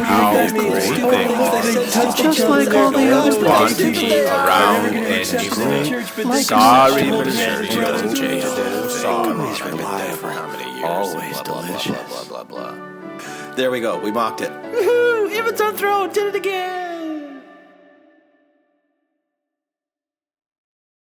How great they are. Just like all the other prophets. Around and true. Sorry, but always reliable. Always delicious. There we go. We mocked it. Woohoo! Infants on Throne did it again.